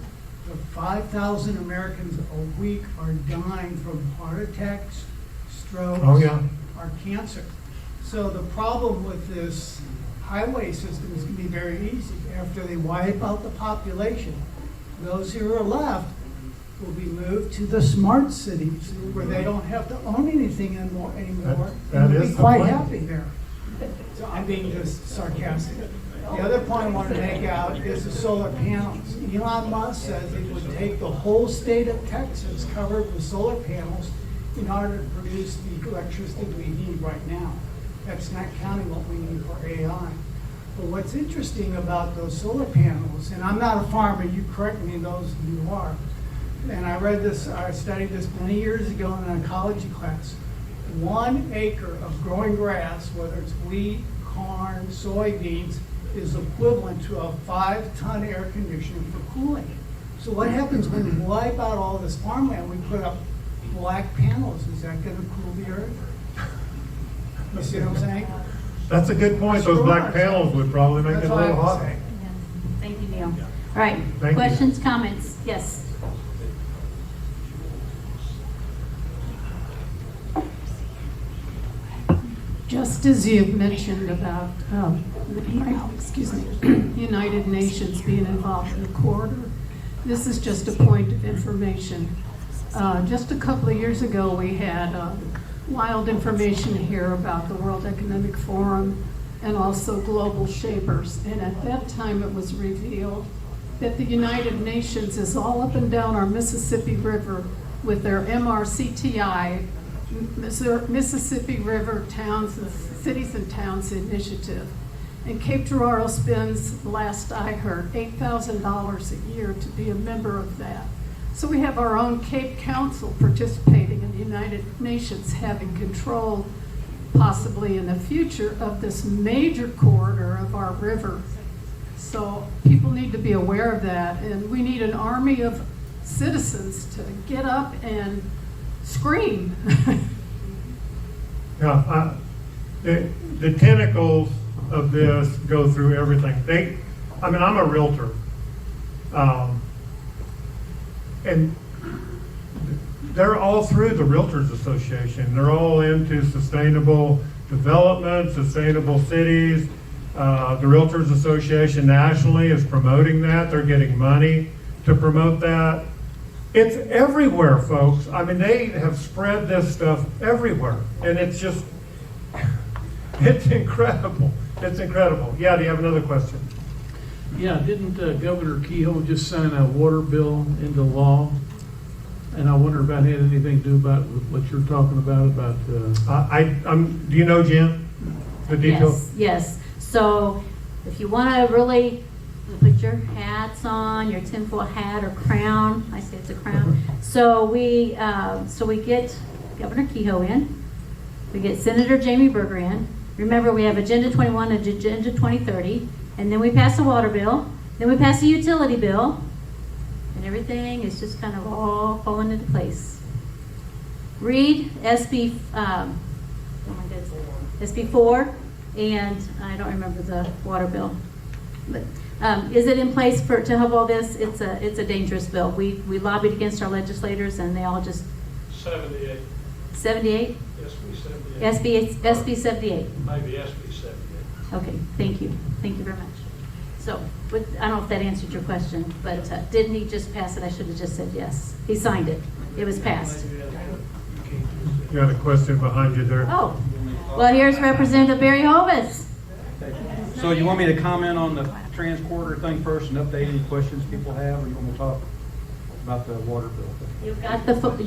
to 5,000 Americans a week are dying from heart attacks, strokes, Oh, yeah. or cancer. So the problem with this highway system is going to be very easy. After they wipe out the population, those who are left will be moved to the smart cities where they don't have to own anything anymore. That And they'll is be the quite plan. happy there. So I'm being just sarcastic. The other point I want to make out is the solar panels. Elon Musk says it would take the whole state of Texas covered with solar panels in order to produce the electricity we need right now. That's not counting what we need for AI. But what's interesting about those solar panels, and I'm not a farmer, you correct me, those of you who are, and I studied this many years ago in an ecology class. 1 acre of growing grass, whether it's wheat, corn, soybeans, is equivalent to a 5-ton air conditioner for cooling. So what happens when we wipe out all this farmland, we put up black panels, is that gonna cool the earth? You see what I'm saying? That's a good point. Those black panels would probably make That's it a all I little have to hotter. say. Thank you, Neil. All right, Thank you. questions, comments? Yes. Just as you've mentioned about United Nations being involved in the corridor, this is just a point of information. Just a couple of years ago, we had wild information here about the World Economic Forum and also Global Shapers. And at that time, it was revealed that the United Nations is all up and down our Mississippi River with their MRCTI, Mississippi River Towns and Cities and Towns Initiative. And Cape Girardeau spends, last I heard, $8,000 a year to be a member of that. So we have our own Cape Council participating in the United Nations, having control, possibly in the future, of this major corridor of our river. So people need to be aware of that, and we need an army of citizens to get up and scream. Yeah, the tentacles of this go through everything. I'm a realtor. And they're all through the Realtors Association. They're all into sustainable development, sustainable cities. The Realtors Association nationally is promoting that. They're getting money to promote that. It's everywhere, folks. They have spread this stuff everywhere. And it's just, it's incredible. It's incredible. Yeah, do you have another question? Yeah, didn't Governor Kehoe just sign a water bill into law? And I wonder if that had anything to do about what you're talking about. Do you know, Jen, the details? Yes. So if you want to really put your hats on, your tinfoil hat or crown, I say it's a crown. So we get Governor Kehoe in, we get Senator Jamie Berger in. Remember, we have Agenda 21 and Agenda 2030, and then we pass a water bill, then we pass a utility bill, and everything is just kind of all falling into place. Read SB, SB 4, and I don't remember the water bill. But is it in place to have all this? It's a dangerous bill. We lobbied against our legislators, and they all just 78. 78. SB 78. Maybe SB 78. Okay, thank you very much. So, I don't know if that answered your question, but didn't he just pass it? I should have just said yes. He signed it. It was passed. You had a question behind you there. Oh, well, here's Representative Barry Hovis. So you want me to comment on the trans-corridor thing first and update any questions people have, or you want me to talk about the water bill? You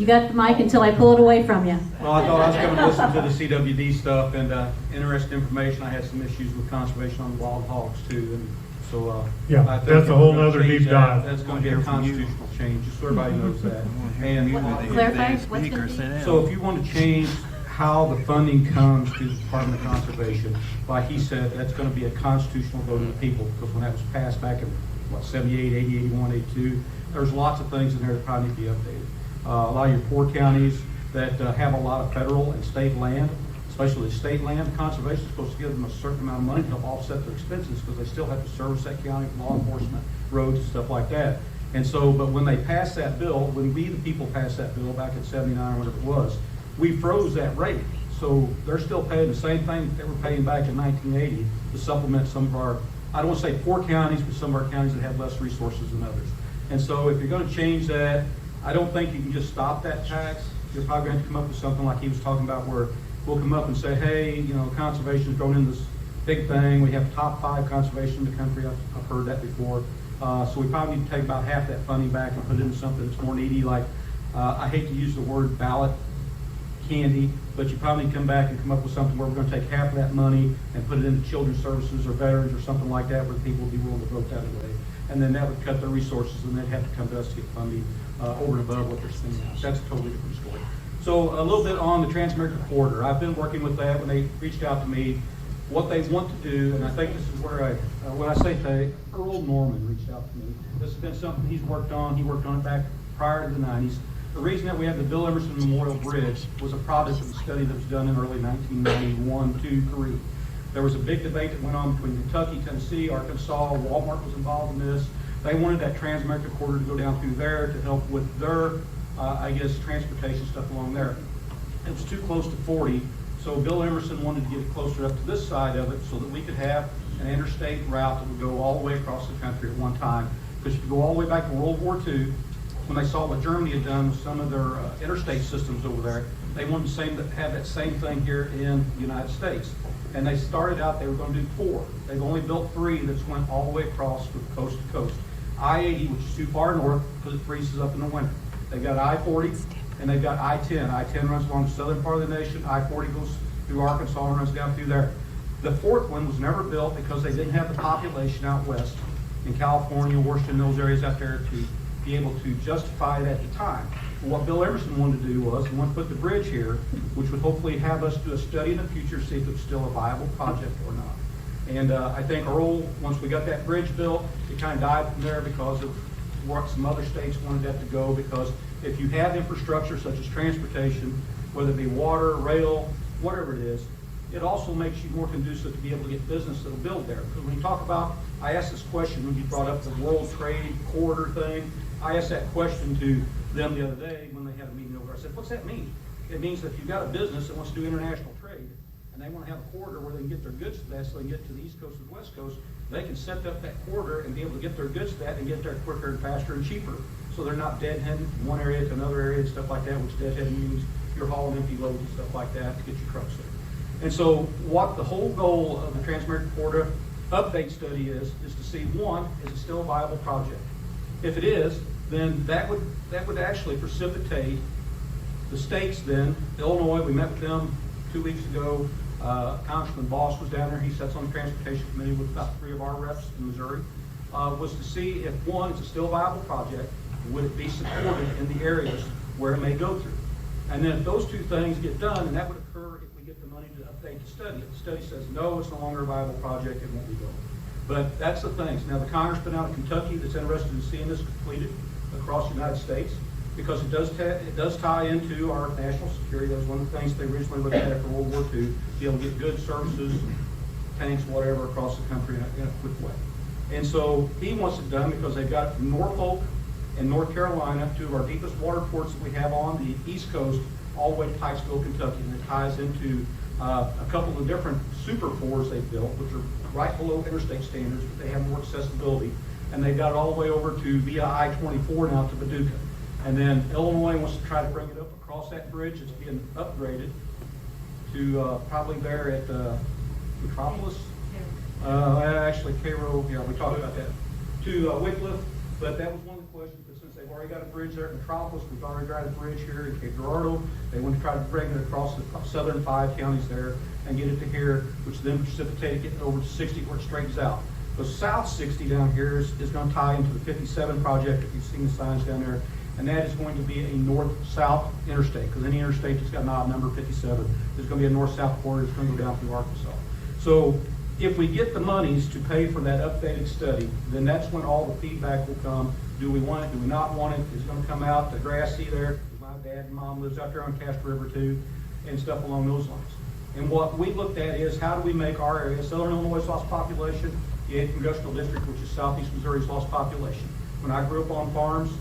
got the mic until I pull it away from you. Well, I thought I was going to listen to the CWD stuff and interesting information. I had some issues with conservation on the wild hogs too, and So, Yeah, I think that's if a we're whole gonna nother change deep that, dive. That's gonna be a constitutional change, just so everybody knows that. And Clarify, what's gonna be? so if you want to change how the funding comes to the Department of Conservation, like he said, that's gonna be a constitutional vote of the people, because when that was passed back in, what, 78, 80, 81, 82, there's lots of things in there that probably need to be updated. A lot of your poor counties that have a lot of federal and state land, especially the state land, conservation is supposed to give them a certain amount of money to help offset their expenses, because they still have to service that county, law enforcement, roads, and stuff like that. And so, but when they passed that bill, when we, the people, passed that bill back in 79 or whatever it was, we froze that rate. So they're still paying the same thing that they were paying back in 1980 to supplement some of our, I don't want to say poor counties, but some of our counties that have less resources than others. And so if you're going to change that, I don't think you can just stop that tax. You're probably going to have to come up with something like he was talking about, where we'll come up and say, hey, you know, conservation's thrown in this big thing. We have top 5 conservation in the country. I've heard that before. So we probably need to take about half that funding back and put it into something that's more needy, like, I hate to use the word ballot candy, but you probably come back and come up with something where we're going to take half of that money and put it into children's services or veterans or something like that, where people will be willing to vote that away. And then that would cut their resources, and they'd have to come to us to get funding over and above what they're spending now. That's a totally different story. So a little bit on the TransAmerica Corridor. I've been working with that when they reached out to me. What they want to do, and I think this is where when I say they, Earl Norman reached out to me. This has been something he's worked on. He worked on it back prior to the 90s. The reason that we have the Bill Emerson Memorial Bridge was a product of a study that was done in early 1991, 2, 3. There was a big debate that went on between Kentucky, Tennessee, Arkansas. Walmart was involved in this. They wanted that TransAmerica Corridor to go down through there to help with their, I guess, transportation stuff along there. It was too close to 40, so Bill Emerson wanted to get it closer up to this side of it so that we could have an interstate route that would go all the way across the country at one time. Because if you go all the way back to World War II, when they saw what Germany had done with some of their interstate systems over there, they wanted to have that same thing here in the United States. And they started out, they were going to do 4. They've only built 3 that's went all the way across from coast to coast. I-80, which is too far north because it freezes up in the winter. They've got I-40 and they've got I-10. I-10 runs along the southern part of the nation. I-40 goes through Arkansas and runs down through there. The 4th one was never built because they didn't have the population out west in California, Washington, those areas out there to be able to justify it at the time. But what Bill Emerson wanted to do was he wanted to put the bridge here, which would hopefully have us do a study in the future, see if it's still a viable project or not. And I think Earl, once we got that bridge built, it kind of died from there because of what some other states wanted that to go. Because if you have infrastructure such as transportation, whether it be water, rail, whatever it is, it also makes you more conducive to be able to get business that'll build there. Because when you talk about, I asked this question when you brought up the World Trade Corridor thing. I asked that question to them the other day when they had a meeting over. I said, what's that mean? It means that if you've got a business that wants to do international trade, and they want to have a corridor where they can get their goods to that so they can get to the East Coast and the West Coast, they can set up that corridor and be able to get their goods to that and get there quicker and faster and cheaper. So they're not deadheading from one area to another area and stuff like that, which deadheading means you're hauling empty loads and stuff like that to get your trucks there. And so what the whole goal of the TransAmerica Corridor update study is to see, one, is it still a viable project? If it is, then that would actually precipitate the states then. Illinois, we met with them 2 weeks ago. Congressman Boss was down there. He sits on the transportation committee with about 3 of our reps in Missouri. Was to see if, one, it's a still viable project, would it be supported in the areas where it may go through. And then if those 2 things get done, and that would occur if we get the money to update the study. If the study says, no, it's no longer a viable project, it won't be going. But that's the things. Now, the congressman out of Kentucky that's interested in seeing this completed across the United States, because it does tie into our national security. That was one of the things they originally looked at after World War II, to be able to get goods, services, tanks, whatever, across the country in a quick way. And so he wants it done because they've got it from Norfolk and North Carolina, 2 of our deepest water ports that we have on the East Coast, all the way to Pikesville, Kentucky. And it ties into a couple of different super fours they've built, which are right below interstate standards, but they have more accessibility. And they've got it all the way over to via I-24 now to Paducah. And then Illinois wants to try to bring it up across that bridge. It's being upgraded to probably there at Metropolis. Actually, Cairo, yeah, we talked about that. To Wycliffe, but that was one of the questions. But since they've already got a bridge there at Metropolis, we've already got a bridge here in Cape Girardeau. They want to try to bring it across the southern 5 counties there and get it to here, which then precipitated getting over to 60 where it straightens out. The South 60 down here is going to tie into the 57 project, if you've seen the signs down there, and that is going to be a north-south interstate, because any interstate that's got an odd number, 57, there's going to be a north-south corridor that's going to go down through Arkansas. So if we get the monies to pay for that updated study, then that's when all the feedback will come. Do we want it? Do we not want it? Is it going to come out the grassy there? My dad and mom lives out there on Cast River too, and stuff along those lines. And what we looked at is how do we make our area, Southern Illinois' lost population, the 8th Congressional District, which is Southeast Missouri's lost population. When I grew up on farms,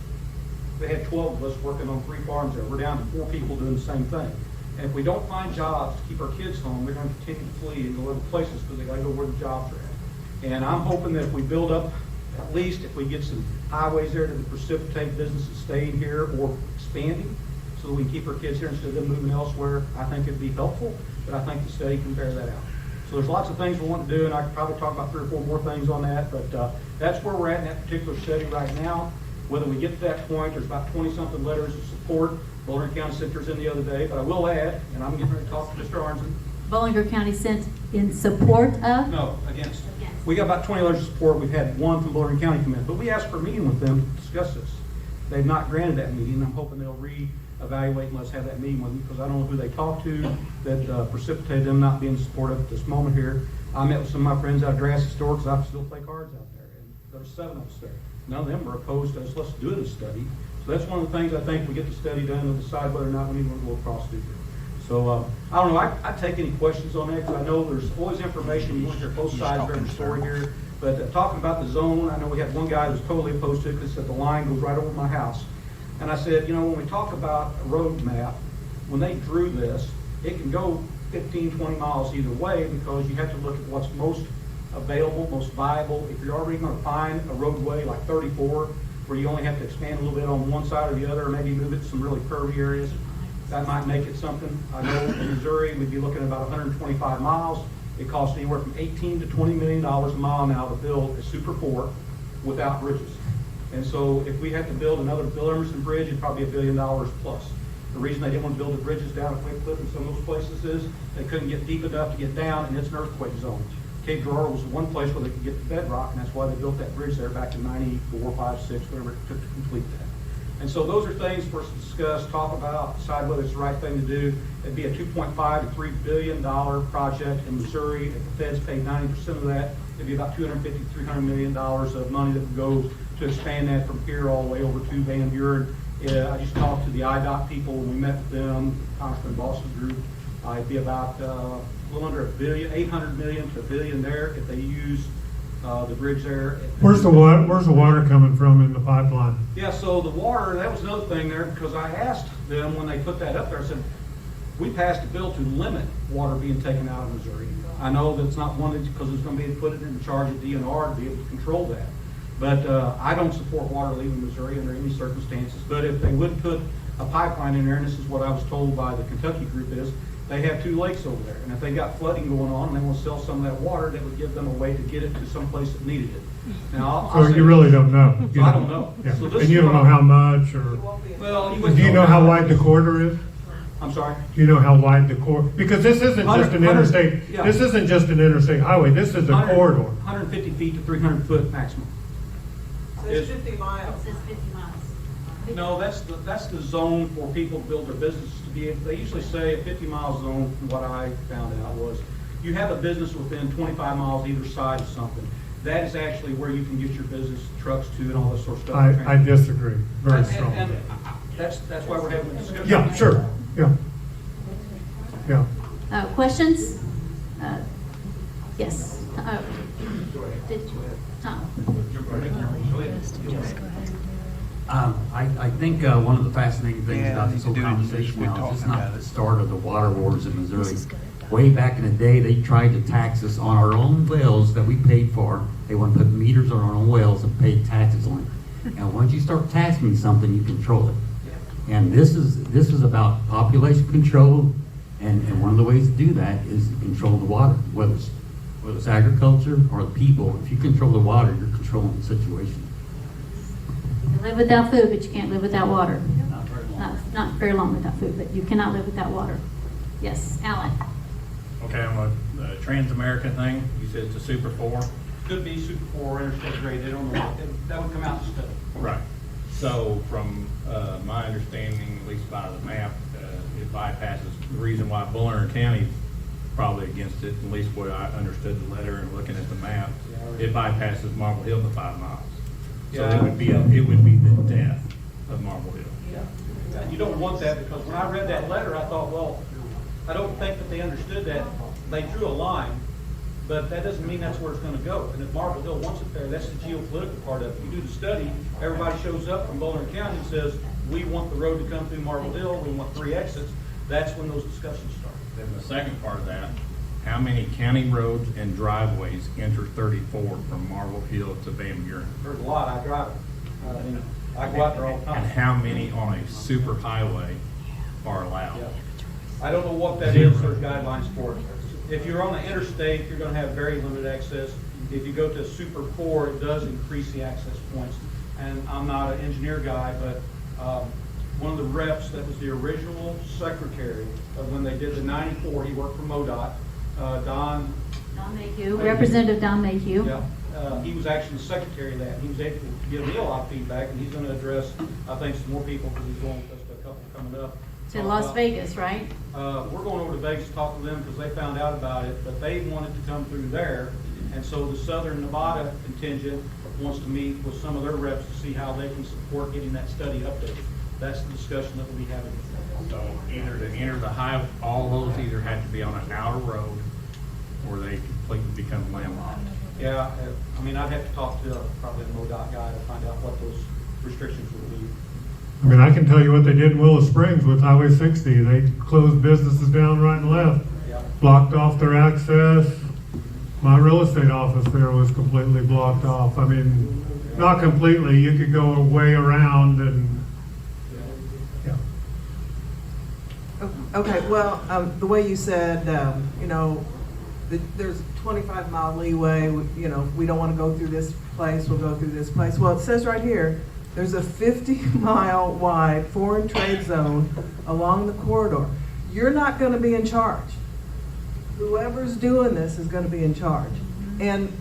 they had 12 of us working on 3 farms there. We're down to 4 people doing the same thing. And if we don't find jobs to keep our kids home, they're going to continue to flee and go other places because they got to go where the jobs are at. And I'm hoping that if we build up, at least if we get some highways there to precipitate businesses staying here or expanding, so that we can keep our kids here instead of them moving elsewhere, I think it'd be helpful. But I think the study can bear that out. So there's lots of things we want to do, and I could probably talk about 3 or 4 more things on that. But that's where we're at in that particular study right now. Whether we get to that point, there's about 20-something letters of support. Bowling County sent theirs in the other day, but I will add, and I'm getting ready to talk to Mr. Arnson. Bollinger County sent in support of? No, against. We got about 20 letters of support. We've had 1 from Bowling County come in, but we asked for a meeting with them to discuss this. They've not granted that meeting. I'm hoping they'll reevaluate and let's have that meeting with them, because I don't know who they talked to that precipitated them not being supportive at this moment here. I met with some of my friends out of Grassy Store because I still play cards out there, and there's 7 of us there. None of them were opposed to us. Let's do the study. So that's one of the things I think we get the study done and decide whether or not we need to go across through here. So I don't know. I take any questions on that because I know there's always information. You want to hear both sides of every story here. But talking about the zone, I know we had one guy who was totally opposed to it because he said the line goes right over my house. And I said, you know, when we talk about a road map, when they drew this, it can go 15, 20 miles either way because you have to look at what's most available, most viable. If you're already going to find a roadway like 34, where you only have to expand a little bit on one side or the other, or maybe move it to some really curvy areas, that might make it something. I know in Missouri, we'd be looking at about 125 miles. It costs anywhere from $18 to $20 million a mile now to build a Super 4 without bridges. And so if we had to build another Bill Emerson Bridge, it'd probably be $1 billion plus. The reason they didn't want to build the bridges down at Quick Cliff and some of those places is they couldn't get deep enough to get down, and it's an earthquake zone. Cape Girardeau was the one place where they could get to bedrock, and that's why they built that bridge there back in 94, 5, 6, whatever it took to complete that. And so those are things for us to discuss, talk about, decide whether it's the right thing to do. It'd be a $2.5 to $3 billion project in Missouri. If the feds paid 90% of that, it'd be about $250 to $300 million of money that would go to expand that from here all the way over to Van Buren. I just talked to the IDOT people when we met with them, Congressman Boston group. It'd be about a little under $1 billion, $800 million to $1 billion there if they use the bridge there. Where's the water coming from in the pipeline? Yeah, so the water, that was another thing there, because I asked them when they put that up there, I said, we passed a bill to limit water being taken out of Missouri. I know that's not wanted because it's going to be put in charge of DNR to be able to control that. But I don't support water leaving Missouri under any circumstances. But if they would put a pipeline in there, and this is what I was told by the Kentucky group is, they have 2 lakes over there. And if they got flooding going on and they want to sell some of that water, that would give them a way to get it to some place that needed it. Now, So you really don't know? So I don't know. Yeah. So this And you is don't know what how much, or Well, do you know how wide the corridor is? I'm sorry? Do you know how wide the corridor? Because this isn't just an 100 interstate, yeah. this isn't just an interstate highway, this is a 100 corridor. 150 feet to 300 foot maximum. So it's 50 miles. It says 50 miles. No, that's the zone for people to build their businesses to be. They usually say a 50-mile zone, from what I found out, was you have a business within 25 miles either side of something. That is actually where you can get your business trucks to and all this sort of stuff. I disagree very And strongly. that's why we're having a discussion. Yeah, sure, yeah. Questions? Yes. Did you, Tom? I think one of the fascinating things about this whole conversation now is it's not the start of the water wars in Missouri. Way back in the day, they tried to tax us on our own wells that we paid for. They want to put meters on our own wells and pay taxes on it. And once you start taxing something, you control it. And this is about population control, and one of the ways to do that is to control the water, whether it's agriculture or the people. If you control the water, you're controlling the situation. You can live without food, but you can't live without water. Not very long. Not very long without food, but you cannot live without water. Yes, Alan. Okay, on the TransAmerica thing, you said it's a Super 4. could be Super 4 or interstate grade, they don't know, that would come out in study. Right. So from my understanding, at least by the map, it bypasses, the reason why Bullner County is probably against it, at least what I understood the letter and looking at the map, it bypasses Marble Hill to 5 miles. So Yeah. it would be the death of Marble Hill. And you don't want that, because when I read that letter, I thought, well, I don't think that they understood that. They drew a line, but that doesn't mean that's where it's gonna go. And if Marble Hill wants it there, that's the geopolitical part of it. You do the study, everybody shows up from Bullner County and says, we want the road to come through Marble Hill, we want 3 exits. That's when those discussions start. Then the second part of that, how many county roads and driveways enter 34 from Marble Hill to Van Buren? There's a lot, I drive it. I go out there all the And time. how many on a super highway are allowed? Yeah. I don't know what that is, there's guidelines for it. If you're on the interstate, you're gonna have very limited access. If you go to Super 4, it does increase the access points. And I'm not an engineer guy, but one of the reps that was the original secretary of when they did the 94, he worked for MoDOT, Don Mayhew, Representative Don Mayhew. Yeah, he was actually the secretary of that. He was able to give me a lot of feedback, and he's going to address, I think, some more people, because he's going with us to a couple coming up. To Las Vegas, right? We're going over to Vegas to talk to them because they found out about it, but they wanted to come through there. And so the Southern Nevada contingent wants to meet with some of their reps to see how they can support getting that study updated. That's the discussion that we'll be having. So either to enter the high, all those either had to be on an outer road or they completely become landlocked. Yeah, I mean, I'd have to talk to probably a MoDOT guy to find out what those restrictions would be. I mean, I can tell you what they did in Willow Springs with Highway 60. They closed businesses down right and left, Yeah. blocked off their access. My real estate office there was completely blocked off. I mean, not completely. You could go way around and, yeah. Okay, well, the way you said, you know, there's 25-mile leeway, you know, we don't want to go through this place, we'll go through this place. Well, it says right here, there's a 50-mile wide foreign trade zone along the corridor. You're not going to be in charge. Whoever's doing this is going to be in charge. And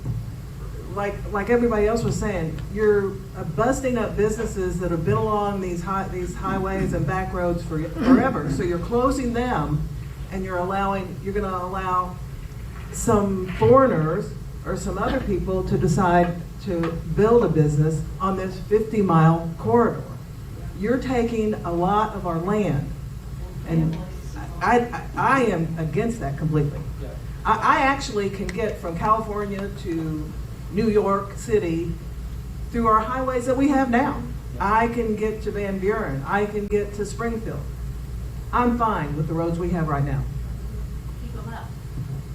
like everybody else was saying, you're busting up businesses that have been along these highways and back roads for forever. So you're closing them, and you're going to allow some foreigners or some other people to decide to build a business on this 50-mile corridor. You're taking a lot of our land, and I am against that completely. I actually can get from California to New York City through our highways that we have now. I can get to Van Buren. I can get to Springfield. I'm fine with the roads we have right now. Keep them up.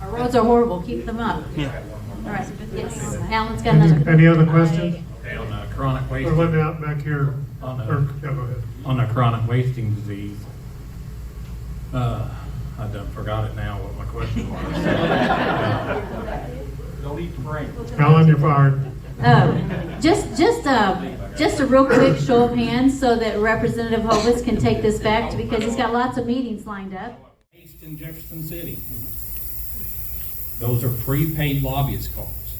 Our roads are horrible, keep them up. All right, yes, Alan's got another. Any other questions? Okay, on the chronic Or wasting, let me out back here. On the- Yeah, go ahead. on the chronic wasting disease, I done forgot it now what my question was. Don't eat the brain. Alan, you're fired. Just a real quick show of hands so that Representative Hovis can take this back because he's got lots of meetings lined up. Based in Jefferson City. Those are prepaid lobbyist calls.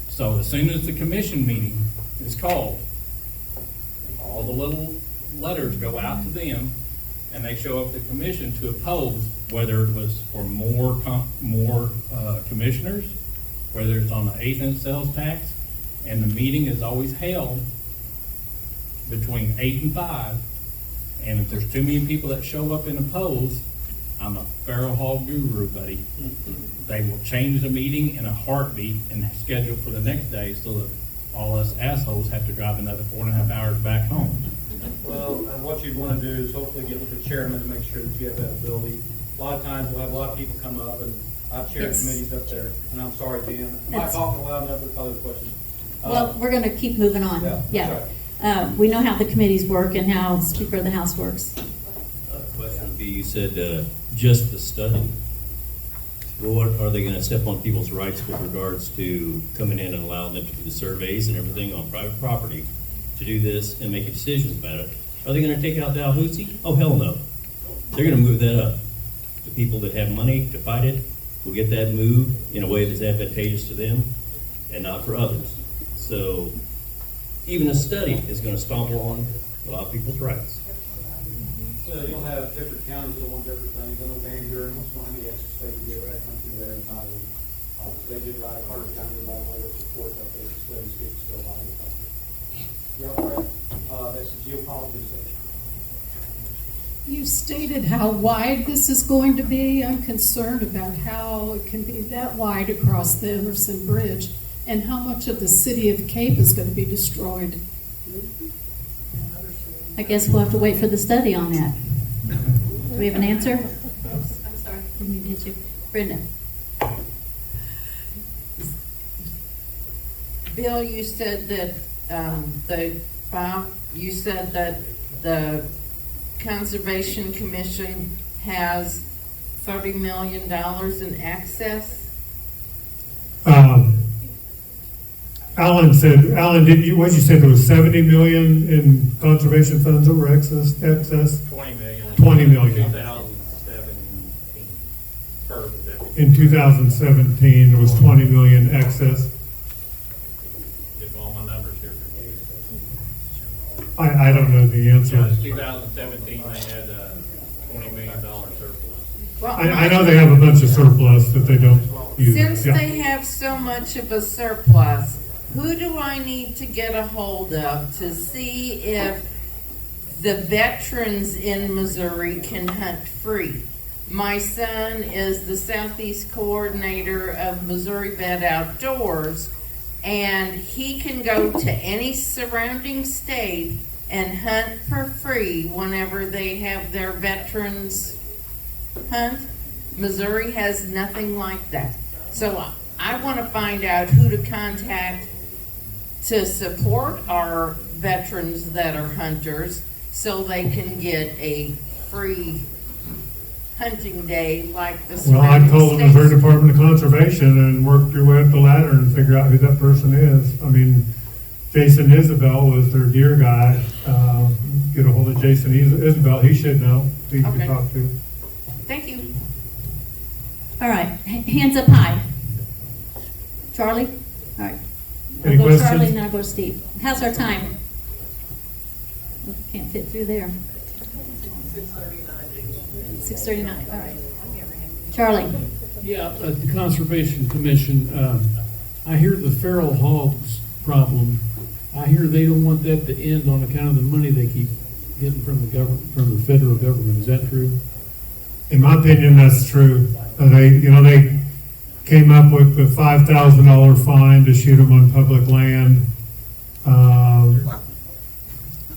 So as soon as the commission meeting is called, all the little letters go out to them, and they show up at the commission to oppose whether it was for more commissioners, whether it's on the 8th and sales tax, and the meeting is always held between 8 and 5. And if there's too many people that show up and oppose, I'm a feral hog guru, buddy. They will change the meeting in a heartbeat and schedule for the next day so that all us assholes have to drive another 4.5 hours back home. Well, what you'd want to do is hopefully get with the chairman to make sure that you have that ability. A lot of times we'll have a lot of people come up, and I've chaired committees up there, and I'm sorry, Dan, am I talking loud enough to other questions? Well, we're going to keep moving on. Yeah, We know how the committees work and how Speaker of the House works. Question would be, you said just the study. Well, what are they going to step on people's rights with regards to coming in and allowing them to do the surveys and everything on private property to do this and make decisions about it? Are they going to take out the Alhoosie? Oh, hell no. They're going to move that up. The people that have money to fight it will get that moved in a way that's advantageous to them. and not for others. So even a study is gonna stomp on a lot of people's rights. You'll have different counties that want different things. I know Van Buren wants to know how many extra they can get right country there in Highland. They did write Carter County about whether support that they studies get still out of the country. You're correct. That's the geopolitics section. You stated how wide this is going to be. I'm concerned about how it can be that wide across the Emerson Bridge and how much of the city of Cape is going to be destroyed. I guess we'll have to wait for the study on that. Do we have an answer? I'm sorry, didn't mean to hit you. Brenda? Bill, you said that you said that the Conservation Commission has $30 million in excess? Alan, what'd you say, there was 70 million in conservation funds that were excess? 20 million. 20 million. 2017. In 2017, there was 20 million excess. Get all my numbers here. I don't know the answer. Yeah, it's 2017, they had a $20 million surplus. Well, I know they have a bunch of surplus that they don't use. since Yeah. they have so much of a surplus, who do I need to get a hold of to see if the veterans in Missouri can hunt free? My son is the Southeast Coordinator of Missouri Vet Outdoors, and he can go to any surrounding state and hunt for free whenever they have their veterans hunt. Missouri has nothing like that. So I want to find out who to contact to support our veterans that are hunters so they can get a free hunting day like the Well, I'd surrounding call the Missouri states. Department of Conservation and work your way up the ladder and figure out who that person is. I mean, Jason Isabel was their deer guy. Get a hold of Jason Isabel, he should know, who you Okay. can talk to. Thank you. All right, hands up high. Charlie? All right. Any We'll go questions? Charlie, and I'll go Steve. How's our time? Can't fit through there. 6:39, all right. Charlie? Yeah, at the Conservation Commission, I hear the feral hogs problem. I hear they don't want that to end on account of the money they keep getting from the government, from the federal government. Is that true? In my opinion, that's true. They came up with the $5,000 fine to shoot them on public land,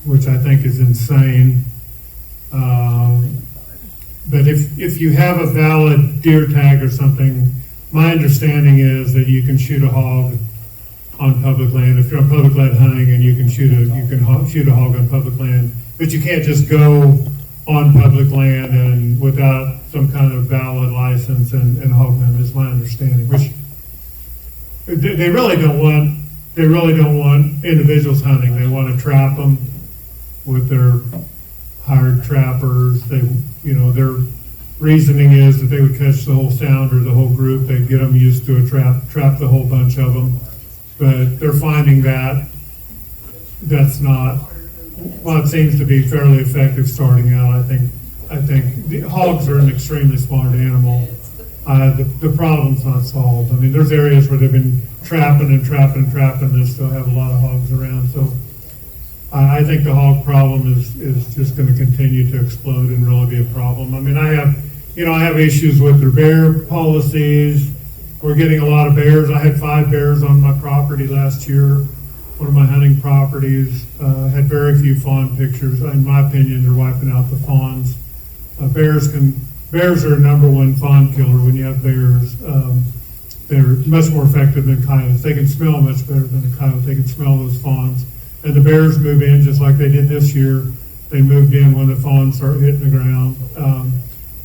which I think is insane. But if you have a valid deer tag or something, my understanding is that you can shoot a hog on public land. If you're on public land hunting and you can shoot a hog on public land, but you can't just go on public land and without some kind of valid license and hog them, is my understanding. Which they really don't want. They really don't want individuals hunting. They want to trap them with their hired trappers. Their reasoning is that they would catch the whole sound or the whole group. They'd get them used to a trap the whole bunch of them. But they're finding that that's not, well, it seems to be fairly effective starting out. I think the hogs are an extremely smart animal. The problem's not solved. I mean, there's areas where they've been trapping and they still have a lot of hogs around. So I think the hog problem is just going to continue to explode and really be a problem. I mean, I have issues with their bear policies. We're getting a lot of bears. I had 5 bears on my property last year, one of my hunting properties. Had very few fawn pictures. In my opinion, they're wiping out the fawns. Bears are number one fawn killer when you have bears. They're much more effective than coyotes. They can smell much better than a coyote. They can smell those fawns. And the bears move in just like they did this year. They moved in when the fawns start hitting the ground.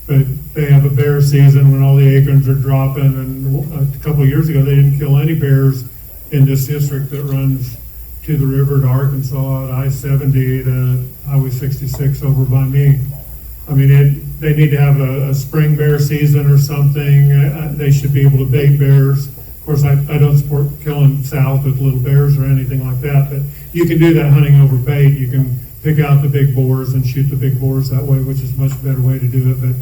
But they have a bear season when all the acorns are dropping. And a couple of years ago, they didn't kill any bears in this district that runs to the river to Arkansas at I-70 to Highway 66 over by me. I mean, they need to have a spring bear season or something. They should be able to bait bears. Of course, I don't support killing sows with little bears or anything like that, but you can do that hunting over bait. You can pick out the big boars and shoot the big boars that way, which is a much better way to do it. But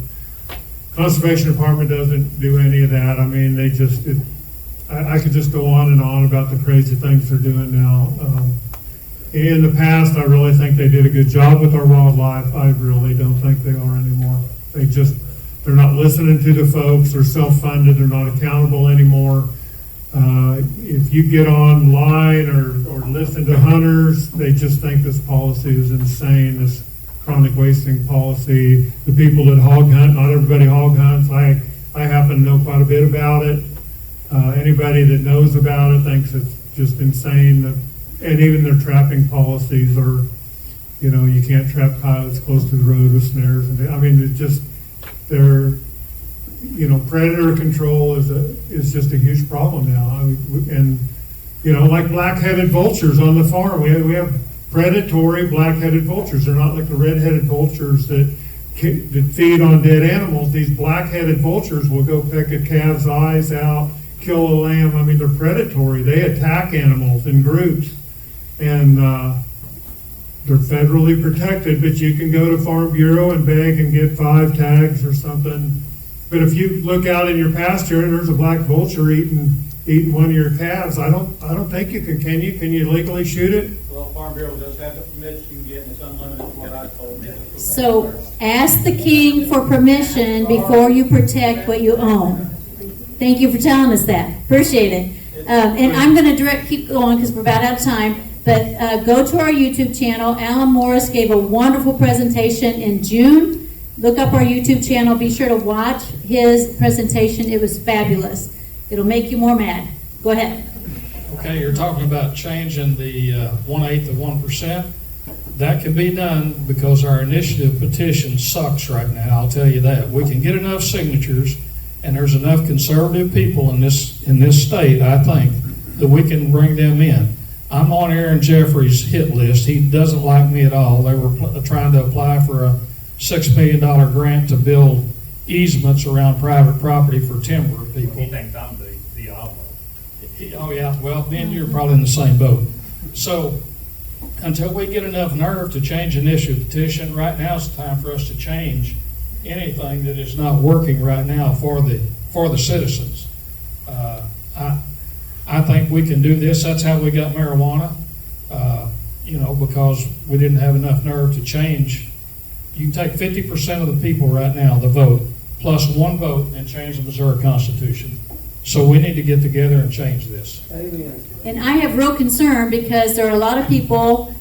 Conservation Department doesn't do any of that. I mean, they just, I could just go on and on about the crazy things they're doing now. In the past, I really think they did a good job with our wildlife. I really don't think they are anymore. They're not listening to the folks. They're self-funded. They're not accountable anymore. If you get online or listen to hunters, they just think this policy is insane, this chronic wasting policy. The people that hog hunt, not everybody hog hunts. I happen to know quite a bit about it. Anybody that knows about it thinks it's just insane. And even their trapping policies are, you can't trap coyotes close to the road with snares. And I mean, it's just, predator control is just a huge problem now. And like black-headed vultures on the farm, we have predatory black-headed vultures. They're not like the red-headed vultures that feed on dead animals. These black-headed vultures will go pick a calf's eyes out, kill a lamb. I mean, they're predatory. They attack animals in groups, and they're federally protected, but you can go to Farm Bureau and beg and get 5 tags or something. But if you look out in your pasture and there's a black vulture eating one of your calves, I don't think you can. Can you? Can you legally shoot it? Well, Farm Bureau does have the permits you can get, and it's unlimited, from what I told you. So ask the king for permission before you protect what you own. Thank you for telling us that. Appreciate it. And I'm going to keep going because we're about out of time. But go to our YouTube channel. Alan Morris gave a wonderful presentation in June. Look up our YouTube channel. Be sure to watch his presentation. It was fabulous. It'll make you more mad. Go ahead. Okay, you're talking about changing the 1/8 of 1%. That can be done because our initiative petition sucks right now. I'll tell you that. We can get enough signatures, and there's enough conservative people in this state, I think, that we can bring them in. I'm on Aaron Jeffrey's hit list. He doesn't like me at all. They were trying to apply for a $6 million grant to build easements around private property for timber people. He thinks I'm the Diablo. Oh, yeah. Well, me and you are probably in the same boat. So until we get enough nerve to change initiative petition, right now is the time for us to change anything that is not working right now for the citizens. I think we can do this. That's how we got marijuana, because we didn't have enough nerve to change. You can take 50% of the people right now, the vote, plus 1 vote, and change the Missouri Constitution. So we need to get together and change this. Amen. And I have real concern because there are a lot of people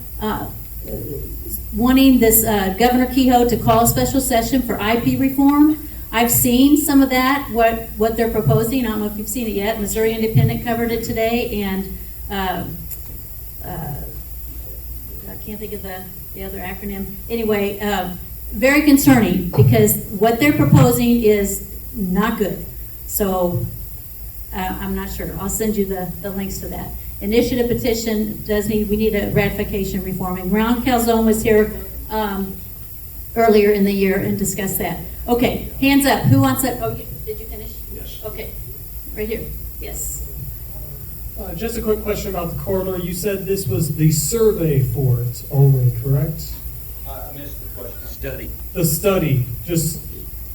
wanting this Governor Kehoe to call a special session for IP reform. I've seen some of that, what they're proposing. I don't know if you've seen it yet. Missouri Independent covered it today, and I can't think of the other acronym. Anyway, very concerning because what they're proposing is not good. So I'm not sure. I'll send you the links to that. Initiative petition we need a ratification reforming. Ron Calzone was here earlier in the year and discussed that. Okay, hands up. Who wants that? Oh, did you finish? Yes. Okay, right here. Yes. Just a quick question about the corridor. You said this was the survey for it only, correct? I missed the question. Study. The study, just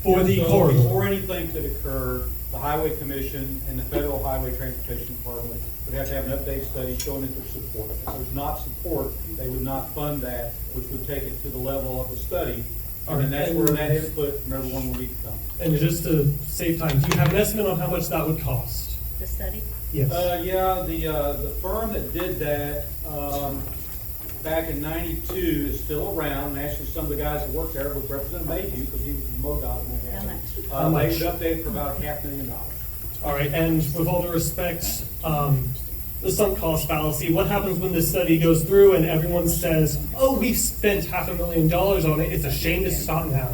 for the So corridor. before anything could occur, the Highway Commission and the Federal Highway Transportation Department would have to have an update study showing that there's support. If there's not support, they would not fund that, which would take it to the level of the study. And that's where that input from everyone will need to come. And just to save time, do you have an estimate on how much that would cost? The study? Yes. The firm that did that back in '92 is still around, and actually some of the guys that worked there would represent Mayview because he was the MoDOT and How that. much? How much? They would update for about $500,000. All right, and with all due respect, the sunk cost fallacy, what happens when this study goes through and everyone says, oh, we've spent $500,000 on it, it's a shame to stop now?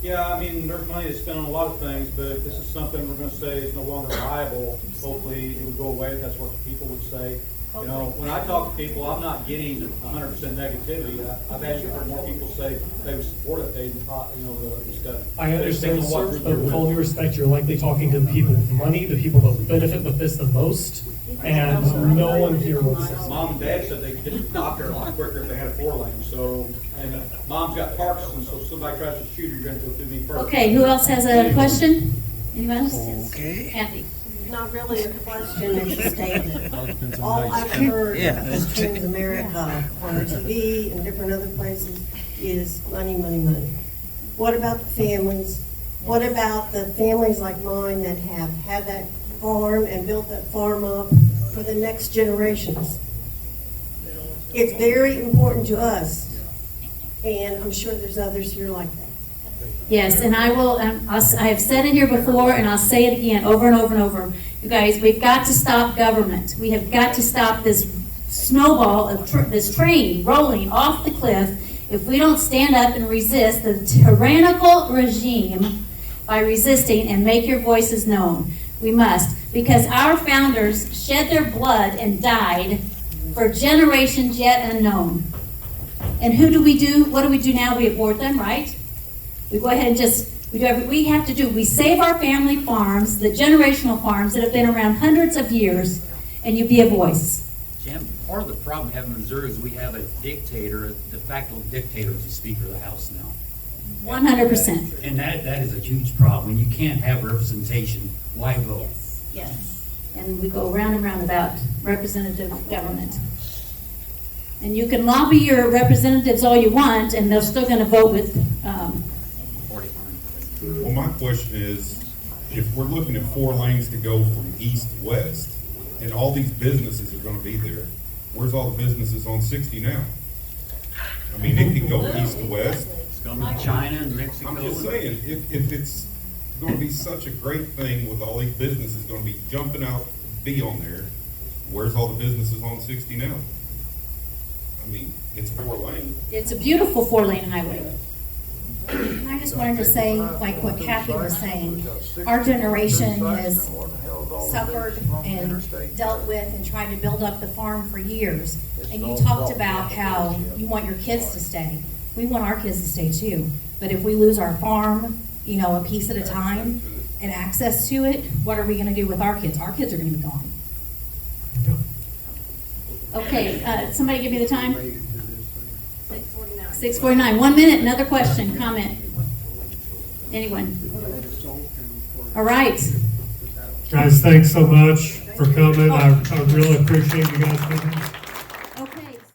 Yeah, I mean, there's money to spend on a lot of things, but if this is something we're gonna say is no longer viable, hopefully it would go away, if that's what the people would say. You know, when I talk to people, I'm not getting 100% negativity. I've actually heard more people say they would support it, the study. I understand, Depends on what sir, group but you're with with. all due respect, you're likely talking to the people with money, the people that benefit with this the most, and no one here wants this. Mom and Dad said they could get to the doctor a lot quicker if they had a 4-lane, so, and Mom's got Parkinson's, so if somebody tries to shoot her, you're gonna go through me first. Okay, who else has a question? Anyone else? Okay. Kathy? Not really a question, it's a statement. All I've heard of TransAmerica on the TV and different other places is money, money, money. What about the families? What about the families like mine that have had that farm and built that farm up for the next generations? It's very important to us, and I'm sure there's others here like that. Yes, and I will, I have said it here before, and I'll say it again over and over and over. You guys, we've got to stop government. We have got to stop this snowball of this train rolling off the cliff if we don't stand up and resist the tyrannical regime by resisting and make your voices known. We must, because our founders shed their blood and died for generations yet unknown. And who do we do? What do we do now? We abort them, right? We go ahead and we do everything we have to do. We save our family farms, the generational farms that have been around hundreds of years, and you be a voice. Jim, part of the problem we have in Missouri is we have a dictator, a de facto dictator as the Speaker of the House now. 100%. And that is a huge problem. When you can't have representation, why vote? Yes. And we go round and round about representative government. And you can lobby your representatives all you want, and they're still going to vote with. Well, my question is, if we're looking at 4 lanes to go from east to west, and all these businesses are going to be there, where's all the businesses on 60 now? I mean, it could go east to west. It's going to be China and Mexico. I'm just saying, if it's going to be such a great thing with all these businesses going to be jumping out, be on there, where's all the businesses on 60 now? I mean, it's 4 lanes. It's a beautiful 4-lane highway. I just wanted to say, like what Kathy was saying, our generation has suffered and dealt with and tried to build up the farm for years. And you talked about how you want your kids to stay. We want our kids to stay too. But if we lose our farm, a piece at a time and access to it, what are we going to do with our kids? Our kids are going to be gone. Okay, somebody give me the time. 6:49. 1 minute, another question, comment. Anyone? All right. Guys, thanks so much for coming. I really appreciate you guys coming.